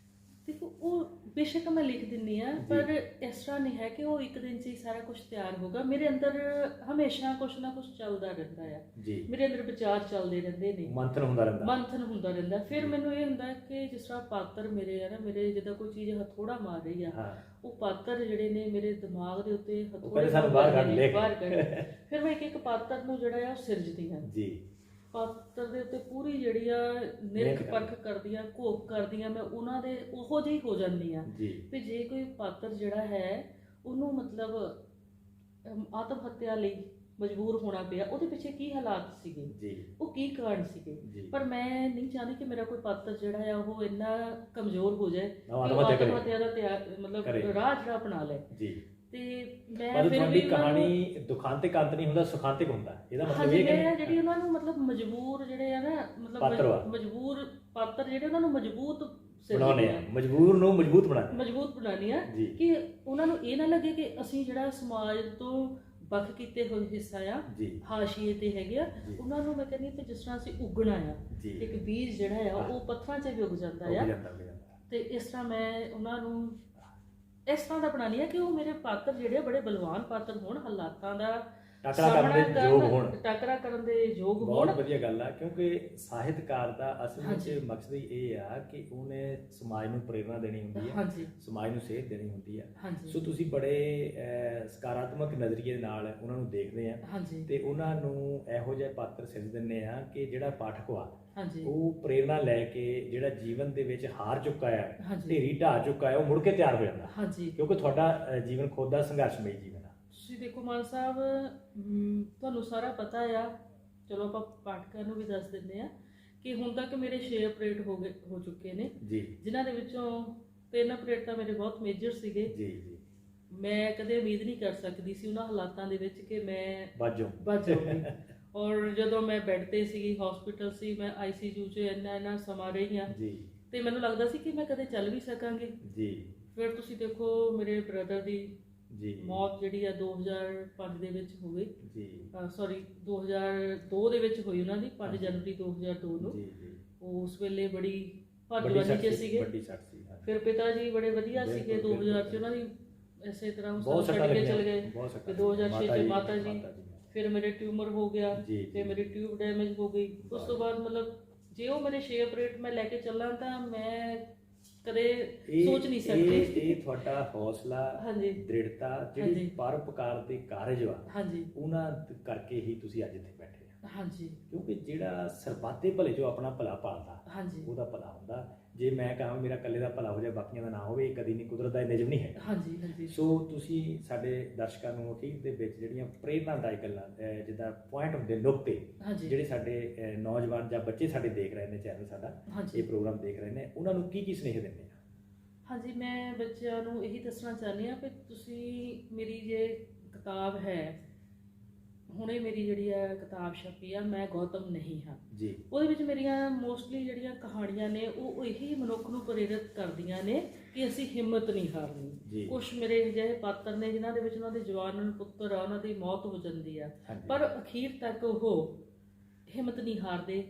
ਦੇਖੋ, ਉਹ ਬੇਸ਼ੱਕ ਮੈਂ ਲਿਖ ਦਿੰਦੀ ਹਾਂ, ਪਰ ਇਸ ਤਰ੍ਹਾਂ ਨਹੀਂ ਹੈ ਕਿ ਉਹ ਇੱਕ ਦਿਨ 'ਚ ਹੀ ਸਾਰਾ ਕੁਝ ਤਿਆਰ ਹੋਗਾ। ਮੇਰੇ ਅੰਦਰ ਹਮੇਸ਼ਾ ਕੁਛ ਨਾ ਕੁਛ ਚੱਲਦਾ ਰਹਿੰਦਾ ਆ, ਮੇਰੇ ਅੰਦਰ ਵਿਚਾਰ ਚੱਲਦੇ ਰਹਿੰਦੇ ਨੇ, ਮੰਥਨ ਹੁੰਦਾ ਰਹਿੰਦਾ। ਫਿਰ ਮੈਨੂੰ ਇਹ ਹੁੰਦਾ ਕਿ ਜਿਸ ਤਰ੍ਹਾਂ ਪਾਤਰ ਮੇਰੇ ਆ ਨਾ, ਮੇਰੇ ਜਿੱਦਾਂ ਕੋਈ ਚੀਜ਼ ਹਥੌੜਾ ਮਾਰ ਰਹੀ ਆ, ਉਹ ਪਾਤਰ ਜਿਹੜੇ ਨੇ ਮੇਰੇ ਦਿਮਾਗ ਦੇ ਉੱਤੇ ਹਥੌੜੇ ਬਾਹਰ ਕੱਢ, ਫਿਰ ਮੈਂ ਇੱਕ ਪਾਤਰ ਨੂੰ ਜਿਹੜਾ ਆ ਉਹ ਸਿਰਜਦੀ ਹਾਂ। ਪਾਤਰ ਦੇ ਉੱਤੇ ਪੂਰੀ ਜਿਹੜੀ ਆ ਨਿਰਖ ਪਰਖ ਕਰਦੀ ਆ, ਘੋਖ ਕਰਦੀ ਆ, ਮੈਂ ਉਹਨਾਂ ਦੇ ਉਹੋ ਜਿਹੀ ਹੋ ਜਾਂਦੀ ਆ ਵੀ ਜੇ ਕੋਈ ਪਾਤਰ ਜਿਹੜਾ ਹੈ ਉਹਨੂੰ ਮਤਲਬ ਆਤਮ ਹੱਤਿਆ ਲਈ ਮਜਬੂਰ ਹੋਣਾ ਪਿਆ, ਉਹਦੇ ਪਿੱਛੇ ਕੀ ਹਾਲਾਤ ਸੀਗੇ, ਉਹ ਕੀ ਕਾਰਨ ਸੀਗੇ। ਪਰ ਮੈਂ ਨਹੀਂ ਚਾਹੁੰਦੀ ਕਿ ਮੇਰਾ ਕੋਈ ਪਾਤਰ ਜਿਹੜਾ ਆ ਉਹ ਇੰਨਾ ਕਮਜ਼ੋਰ ਹੋ ਜਾਏ ਕਿ ਆਤਮ ਹੱਤਿਆ ਦਾ ਮਤਲਬ ਰਾਹ ਜਿਹੜਾ ਅਪਣਾ ਲੈ। ਤੇ ਮੈਂ ਫਿਰ ਵੀ ਕਹਾਣੀ ਦੁਖਾਂਤਿਕ ਅੰਤ ਨਹੀਂ ਹੁੰਦਾ, ਸੁਖਾਂਤਿਕ ਹੁੰਦਾ। ਇਹਦਾ ਮਤਲਬ ਇਹ ਹੈ ਜਿਹੜੀ ਉਹਨਾਂ ਨੂੰ ਮਤਲਬ ਮਜਬੂਰ ਜਿਹੜੇ ਆ ਨਾ, ਮਤਲਬ ਮਜਬੂਰ ਪਾਤਰ ਜਿਹੜੇ ਉਹਨਾਂ ਨੂੰ ਮਜ਼ਬੂਤ ਬਣਾਉਣੇ ਆ, ਮਜਬੂਰ ਨੂੰ ਮਜ਼ਬੂਤ ਬਣਾਉਣੀ ਆ ਕਿ ਉਹਨਾਂ ਨੂੰ ਇਹ ਨਾ ਲੱਗੇ ਕਿ ਅਸੀਂ ਜਿਹੜਾ ਸਮਾਜ ਤੋਂ ਵੱਖ ਕੀਤੇ ਹੋਏ ਹਿੱਸਾ ਆ, ਹਾਸ਼ੀਏ ਤੇ ਹੈਗੇ ਆ। ਉਹਨਾਂ ਨੂੰ ਮੈਂ ਕਹਿੰਦੀ ਤੇ ਜਿਸ ਤਰ੍ਹਾਂ ਅਸੀਂ ਉਗਣਾ ਆ, ਇੱਕ ਬੀਜ ਜਿਹੜਾ ਆ ਉਹ ਪੱਥਰਾਂ 'ਚ ਵੀ ਉਗ ਜਾਂਦਾ ਆ, ਤੇ ਇਸ ਤਰ੍ਹਾਂ ਮੈਂ ਉਹਨਾਂ ਨੂੰ ਇਸ ਤਰ੍ਹਾਂ ਦਾ ਬਣਾਉਣੀ ਆ ਕਿ ਉਹ ਮੇਰੇ ਪਾਤਰ ਜਿਹੜੇ ਬੜੇ ਬਲਵਾਨ ਪਾਤਰ ਹੋਣ, ਹਾਲਾਤਾਂ ਦਾ ਟਾਕਰਾ ਕਰਨ ਦੇ ਯੋਗ ਹੋਣ। ਬਹੁਤ ਵਧੀਆ ਗੱਲ ਆ, ਕਿਉਂਕਿ ਸਾਹਿਤਕਾਰ ਦਾ ਅਸਲ ਵਿੱਚ ਮਕਸਦ ਹੀ ਇਹ ਆ ਕਿ ਉਹਨੇ ਸਮਾਜ ਨੂੰ ਪ੍ਰੇਰਨਾ ਦੇਣੀ ਹੁੰਦੀ ਹੈ, ਸਮਾਜ ਨੂੰ ਸੇਧ ਦੇਣੀ ਹੁੰਦੀ ਹੈ। ਸੋ ਤੁਸੀਂ ਬੜੇ ਸਕਾਰਾਤਮਕ ਨਜ਼ਰੀਏ ਨਾਲ ਉਹਨਾਂ ਨੂੰ ਦੇਖਦੇ ਆ ਤੇ ਉਹਨਾਂ ਨੂੰ ਇਹੋ ਜਿਹੇ ਪਾਤਰ ਸਿਰਜ ਦਿੰਦੇ ਆ ਕਿ ਜਿਹੜਾ ਪਾਠਕ ਆ ਉਹ ਪ੍ਰੇਰਨਾ ਲੈ ਕੇ ਜਿਹੜਾ ਜੀਵਨ ਦੇ ਵਿੱਚ ਹਾਰ ਚੁੱਕਾ ਹੈ, ਢੇਰੀ ਢਾਹ ਚੁੱਕਾ ਹੈ, ਉਹ ਮੁੜ ਕੇ ਤਿਆਰ ਹੋ ਜਾਂਦਾ, ਕਿਉਂਕਿ ਤੁਹਾਡਾ ਜੀਵਨ ਖੁਦ ਦਾ ਸੰਘਰਸ਼ਮਈ ਜੀਵਨ ਆ। ਤੁਸੀਂ ਦੇਖੋ ਮਾਨ ਸਾਹਿਬ, ਤੁਹਾਨੂੰ ਸਾਰਾ ਪਤਾ ਆ, ਚਲੋ ਆਪਾਂ ਪਾਠਕਾਂ ਨੂੰ ਵੀ ਦੱਸ ਦਿੰਦੇ ਆ ਕਿ ਹੁਣ ਤੱਕ ਮੇਰੇ 6 ਅਪਡੇਟ ਹੋ ਚੁੱਕੇ ਨੇ, ਜਿਨ੍ਹਾਂ ਦੇ ਵਿੱਚੋਂ 3 ਅਪਡੇਟ ਤਾਂ ਮੇਰੇ ਬਹੁਤ ਮੇਜਰ ਸੀਗੇ। ਮੈਂ ਕਦੇ ਉਮੀਦ ਨਹੀਂ ਕਰ ਸਕਦੀ ਸੀ ਉਹਨਾਂ ਹਾਲਾਤਾਂ ਦੇ ਵਿੱਚ ਕਿ ਮੈਂ ਬਚ ਜਾਊਂਗੀ। ਔਰ ਜਦੋਂ ਮੈਂ ਬੈੱਡ ਤੇ ਸੀਗੀ, ਹਸਪੀਟਲ ਸੀ, ਮੈਂ ICU 'ਚ ਇੰਨਾ ਸਮਾਂ ਰਹੀ ਹਾਂ ਤੇ ਮੈਨੂੰ ਲੱਗਦਾ ਸੀ ਕਿ ਮੈਂ ਕਦੇ ਚੱਲ ਵੀ ਸਕਾਂਗੀ। ਫਿਰ ਤੁਸੀਂ ਦੇਖੋ ਮੇਰੇ ਬ੍ਰਦਰ ਦੀ ਮੌਤ ਜਿਹੜੀ ਆ 2005 ਦੇ ਵਿੱਚ ਹੋ ਗਈ, 2002 ਦੇ ਵਿੱਚ ਹੋਈ ਉਹਨਾਂ ਦੀ, 5 ਜਨਵਰੀ 2002 ਨੂੰ। ਉਸ ਵੇਲੇ ਬੜੀ ਭਾਗਵਾਨੀ 'ਚ ਸੀਗੇ। ਫਿਰ ਪਿਤਾ ਜੀ ਬੜੇ ਵਧੀਆ ਸੀਗੇ, 2000 'ਚ ਉਹਨਾਂ ਦੀ ਇਸੇ ਤਰ੍ਹਾਂ ਛੱਡ ਕੇ ਚਲੇ ਗਏ, ਤੇ 2006 'ਚ ਮਾਤਾ ਜੀ। ਫਿਰ ਮੇਰੇ ਟਿਊਮਰ ਹੋ ਗਿਆ ਤੇ ਮੇਰੀ ਟਿਊਬ ਡੈਮੇਜ ਹੋ ਗਈ। ਉਸ ਤੋਂ ਬਾਅਦ ਮਤਲਬ ਜੇ ਉਹ ਮੇਰੇ 6 ਅਪਡੇਟ ਮੈਂ ਲੈ ਕੇ ਚੱਲਾਂ ਤਾਂ ਮੈਂ ਕਦੇ ਸੋਚ ਨਹੀਂ ਸਕਦੀ। ਇਹ ਤੁਹਾਡਾ ਹੌਸਲਾ, ਦ੍ਰਿੜਤਾ, ਜਿਹੜੀ ਪਰਉਪਕਾਰ ਦੇ ਕਾਰਜ ਆ, ਉਹਨਾਂ ਕਰਕੇ ਹੀ ਤੁਸੀਂ ਅੱਜ ਇੱਥੇ ਬੈਠੇ ਆ। ਕਿਉਂਕਿ ਜਿਹੜਾ ਸਰਬੱਤੇ ਭਲੇ ਜੋ ਆਪਣਾ ਭਲਾ ਭਾਲਦਾ, ਉਹਦਾ ਭਲਾ ਹੁੰਦਾ। ਜੇ ਮੈਂ ਕਹਾਂ ਮੇਰਾ ਇਕੱਲੇ ਦਾ ਭਲਾ ਹੋ ਜਾਏ, ਬਾਕੀਆਂ ਦਾ ਨਾ ਹੋਵੇ, ਇਹ ਕਦੀ ਨਹੀਂ, ਕੁਦਰਤ ਦਾ ਨਿਯਮ ਨਹੀਂ ਹੈ। ਸੋ ਤੁਸੀਂ ਸਾਡੇ ਦਰਸ਼ਕਾਂ ਨੂੰ ਅਖੀਰ ਦੇ ਵਿੱਚ ਜਿਹੜੀਆਂ ਪ੍ਰੇਰਨਾਦਾਇਕ ਗੱਲਾਂ, ਜਿੱਦਾਂ ਪੁਆਇੰਟ ਹੁੰਦੇ, ਨੁਕਤੇ ਜਿਹੜੇ ਸਾਡੇ ਨੌਜਵਾਨ ਜਾਂ ਬੱਚੇ ਸਾਡੇ ਦੇਖ ਰਹੇ ਨੇ, ਚੈਨਲ ਸਾਡਾ ਇਹ ਪ੍ਰੋਗਰਾਮ ਦੇਖ ਰਹੇ ਨੇ, ਉਹਨਾਂ ਨੂੰ ਕੀ ਸੁਨੇਹ ਦਿੰਦੇ ਆ? ਮੈਂ ਬੱਚਿਆਂ ਨੂੰ ਇਹੀ ਦੱਸਣਾ ਚਾਹੁੰਦੀ ਹਾਂ ਕਿ ਤੁਸੀਂ ਮੇਰੀ ਜੇ ਕਿਤਾਬ ਹੈ, ਹੁਣੇ ਮੇਰੀ ਜਿਹੜੀ ਆ ਕਿਤਾਬ ਛਪੀ ਆ, ਮੈਂ ਗੌਤਮ ਨਹੀਂ ਹਾਂ, ਉਹਦੇ ਵਿੱਚ ਮੇਰੀਆਂ ਮੋਸਟਲੀ ਜਿਹੜੀਆਂ ਕਹਾਣੀਆਂ ਨੇ ਉਹ ਇਹੀ ਮਨੁੱਖ ਨੂੰ ਪ੍ਰੇਰਿਤ ਕਰਦੀਆਂ ਨੇ ਕਿ ਅਸੀਂ ਹਿੰਮਤ ਨਹੀਂ ਹਾਰਨੀ। ਕੁਛ ਮੇਰੇ ਅਜਿਹੇ ਪਾਤਰ ਨੇ ਜਿਨ੍ਹਾਂ ਦੇ ਵਿੱਚ ਉਹਨਾਂ ਦੇ ਜਵਾਨ ਪੁੱਤਰ ਆ, ਉਹਨਾਂ ਦੀ ਮੌਤ ਹੋ ਜਾਂਦੀ ਆ, ਪਰ ਅਖੀਰ ਤੱਕ ਉਹ ਹਿੰਮਤ ਨਹੀਂ ਹਾਰਦੇ,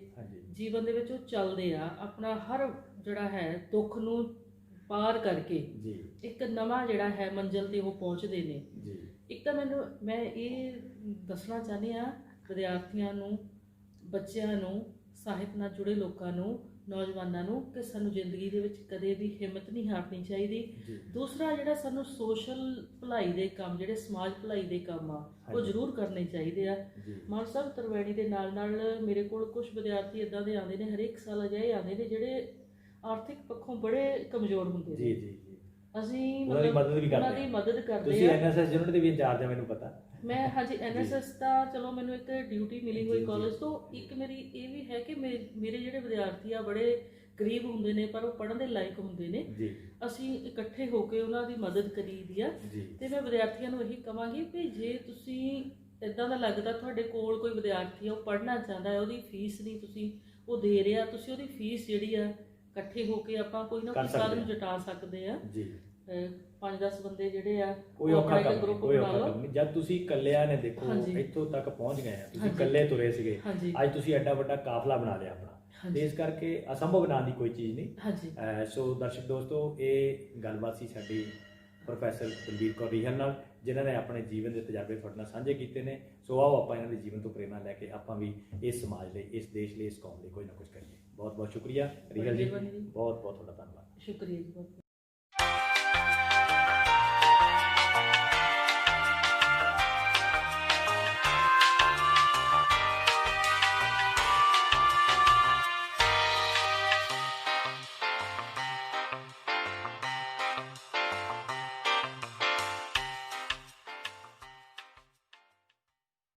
ਜੀਵਨ ਦੇ ਵਿੱਚ ਉਹ ਚੱਲਦੇ ਆ, ਆਪਣਾ ਹਰ ਜਿਹੜਾ ਹੈ ਦੁੱਖ ਨੂੰ ਪਾਰ ਕਰਕੇ ਇੱਕ ਨਵਾਂ ਜਿਹੜਾ ਹੈ ਮੰਜ਼ਿਲ ਤੇ ਉਹ ਪਹੁੰਚਦੇ ਨੇ। ਇੱਕ ਤਾਂ ਮੈਂ ਇਹ ਦੱਸਣਾ ਚਾਹੁੰਦੀ ਹਾਂ ਵਿਦਿਆਰਥੀਆਂ ਨੂੰ, ਬੱਚਿਆਂ ਨੂੰ, ਸਾਹਿਤ ਨਾਲ ਜੁੜੇ ਲੋਕਾਂ ਨੂੰ, ਨੌਜਵਾਨਾਂ ਨੂੰ ਕਿ ਸਾਨੂੰ ਜ਼ਿੰਦਗੀ ਦੇ ਵਿੱਚ ਕਦੇ ਵੀ ਹਿੰਮਤ ਨਹੀਂ ਹਾਰਨੀ ਚਾਹੀਦੀ। ਦੂਸਰਾ, ਜਿਹੜਾ ਸਾਨੂੰ ਸੋਸ਼ਲ ਭਲਾਈ ਦੇ ਕੰਮ, ਜਿਹੜੇ ਸਮਾਜ ਭਲਾਈ ਦੇ ਕੰਮ ਆ, ਉਹ ਜ਼ਰੂਰ ਕਰਨੇ ਚਾਹੀਦੇ ਆ। ਮਾਨ ਸਾਹਿਬ, ਤਰਵੈਣੀ ਦੇ ਨਾਲ ਨਾਲ ਮੇਰੇ ਕੋਲ ਕੁਝ ਵਿਦਿਆਰਥੀ ਇੱਦਾਂ ਦੇ ਆਉਂਦੇ ਨੇ, ਹਰੇਕ ਸਾਲ ਅਜਿਹੇ ਆਉਂਦੇ ਨੇ ਜਿਹੜੇ ਆਰਥਿਕ ਪੱਖੋਂ ਬੜੇ ਕਮਜ਼ੋਰ ਹੁੰਦੇ ਜੀ ਨੇ। ਜੀ ਜੀ ਅਸੀਂ ਉਹਨਾਂ ਦੀ ਮਤਲਬ ਮਦਦ ਵੀ ਉਹਨਾਂ ਕਰਦੇ ਦੀ ਆ। ਮਦਦ ਕਰਦੇ ਤੁਸੀਂ ਆ। ਐਨਐਸਐਸ ਯੂਨਿਟ ਦੇ ਵੀ ਇੰਚਾਰਜ ਆ, ਮੈਨੂੰ ਪਤਾ। ਮੈਂ ਹਾਂਜੀ ਐਨਐਸਐਸ ਦਾ ਚਲੋ ਮੈਨੂੰ ਇੱਕ ਡਿਊਟੀ ਮਿਲੀ ਜੀ, ਹੋਈ ਜੀ। ਕਾਲਜ ਤੋਂ। ਇੱਕ ਮੇਰੀ ਇਹ ਵੀ ਹੈ ਕਿ ਮੇਰੇ ਜਿਹੜੇ ਵਿਦਿਆਰਥੀ ਆ ਬੜੇ ਗਰੀਬ ਹੁੰਦੇ ਨੇ ਪਰ ਉਹ ਪੜ੍ਹਨ ਦੇ ਲਾਇਕ ਹੁੰਦੇ ਨੇ। ਜੀ ਅਸੀਂ ਇਕੱਠੇ ਹੋ ਕੇ ਉਹਨਾਂ ਦੀ ਮਦਦ ਕਰੀਦੀ ਆ। ਜੀ ਤੇ ਮੈਂ ਵਿਦਿਆਰਥੀਆਂ ਨੂੰ ਇਹੀ ਕਹਾਂਗੀ ਵੀ ਜੇ ਤੁਸੀਂ ਇਦਾਂ ਦਾ ਲੱਗਦਾ ਤੁਹਾਡੇ ਕੋਲ ਕੋਈ ਵਿਦਿਆਰਥੀ ਆ ਉਹ ਪੜ੍ਹਨਾ ਚਾਹੁੰਦਾ ਹੈ, ਉਹਦੀ ਫੀਸ ਨਹੀਂ ਤੁਸੀਂ ਉਹ ਦੇ ਰਿਹਾ, ਤੁਸੀਂ ਉਹਦੀ ਫੀਸ ਜਿਹੜੀ ਆ ਇਕੱਠੇ ਹੋ ਕੇ ਆਪਾਂ ਕੋਈ ਨਾ ਕਰ ਕੋਈ ਸਕਦੇ ਸਾਧਨ ਆ। ਜੁਟਾ ਸਕਦੇ ਆ। ਜੀ 5-10 ਬੰਦੇ ਜਿਹੜੇ ਆ ਕੋਈ ਉਹ ਔਖਾ ਆਪਣਾ ਇੱਕ ਕੰਮ ਨਹੀਂ, ਗਰੁੱਪ ਕੋਈ ਬਣਾ ਔਖਾ ਲਓ। ਕੰਮ ਨਹੀਂ। ਜਦ ਤੁਸੀਂ ਇਕੱਲਿਆਂ ਨੇ ਦੇਖੋ ਹਾਂਜੀ। ਇੱਥੋਂ ਤੱਕ ਪਹੁੰਚ ਗਏ ਆ, ਤੁਸੀਂ ਹਾਂਜੀ। ਇਕੱਲੇ ਤੁਰੇ ਸੀਗੇ, ਹਾਂਜੀ ਅੱਜ ਤੁਸੀਂ ਐਡਾ ਵੱਡਾ ਕਾਫਲਾ ਬਣਾ ਲਿਆ ਆਪਣਾ। ਹਾਂਜੀ। ਤੇ ਇਸ ਕਰਕੇ ਅਸੰਭਵ ਨਾਂ ਦੀ ਕੋਈ ਚੀਜ਼ ਨਹੀਂ। ਹਾਂਜੀ ਸੋ ਦਰਸ਼ਕ ਦੋਸਤੋ, ਇਹ ਗੱਲਬਾਤ ਸੀ ਸਾਡੀ ਪ੍ਰੋਫੈਸਰ ਬਲਬੀਰ ਕੌਰ ਰੀਹਲ ਨਾਲ, ਜਿਨ੍ਹਾਂ ਨੇ ਆਪਣੇ ਜੀਵਨ ਦੇ ਤਜਰਬੇ ਤੁਹਾਡੇ ਨਾਲ ਸਾਂਝੇ ਕੀਤੇ ਨੇ। ਸੋ ਆਓ ਆਪਾਂ ਇਹਨਾਂ ਦੇ ਜੀਵਨ ਤੋਂ ਪ੍ਰੇਰਨਾ ਲੈ ਕੇ ਆਪਾਂ ਵੀ ਇਸ ਸਮਾਜ ਲਈ, ਇਸ ਦੇਸ਼ ਲਈ, ਇਸ ਕੌਮ ਲਈ ਕੋਈ ਨਾ ਕੁਝ ਕਰੀਏ। ਬਹੁਤ ਬਹੁਤ ਸ਼ੁਕਰੀਆ ਰੀਹਲ ਜੀ, ਮਿਹਰਬਾਨੀ ਜੀ। ਬਹੁਤ ਬਹੁਤ ਤੁਹਾਡਾ ਧੰਨਵਾਦ। ਸ਼ੁਕਰੀਆ ਜੀ ਬਹੁਤ।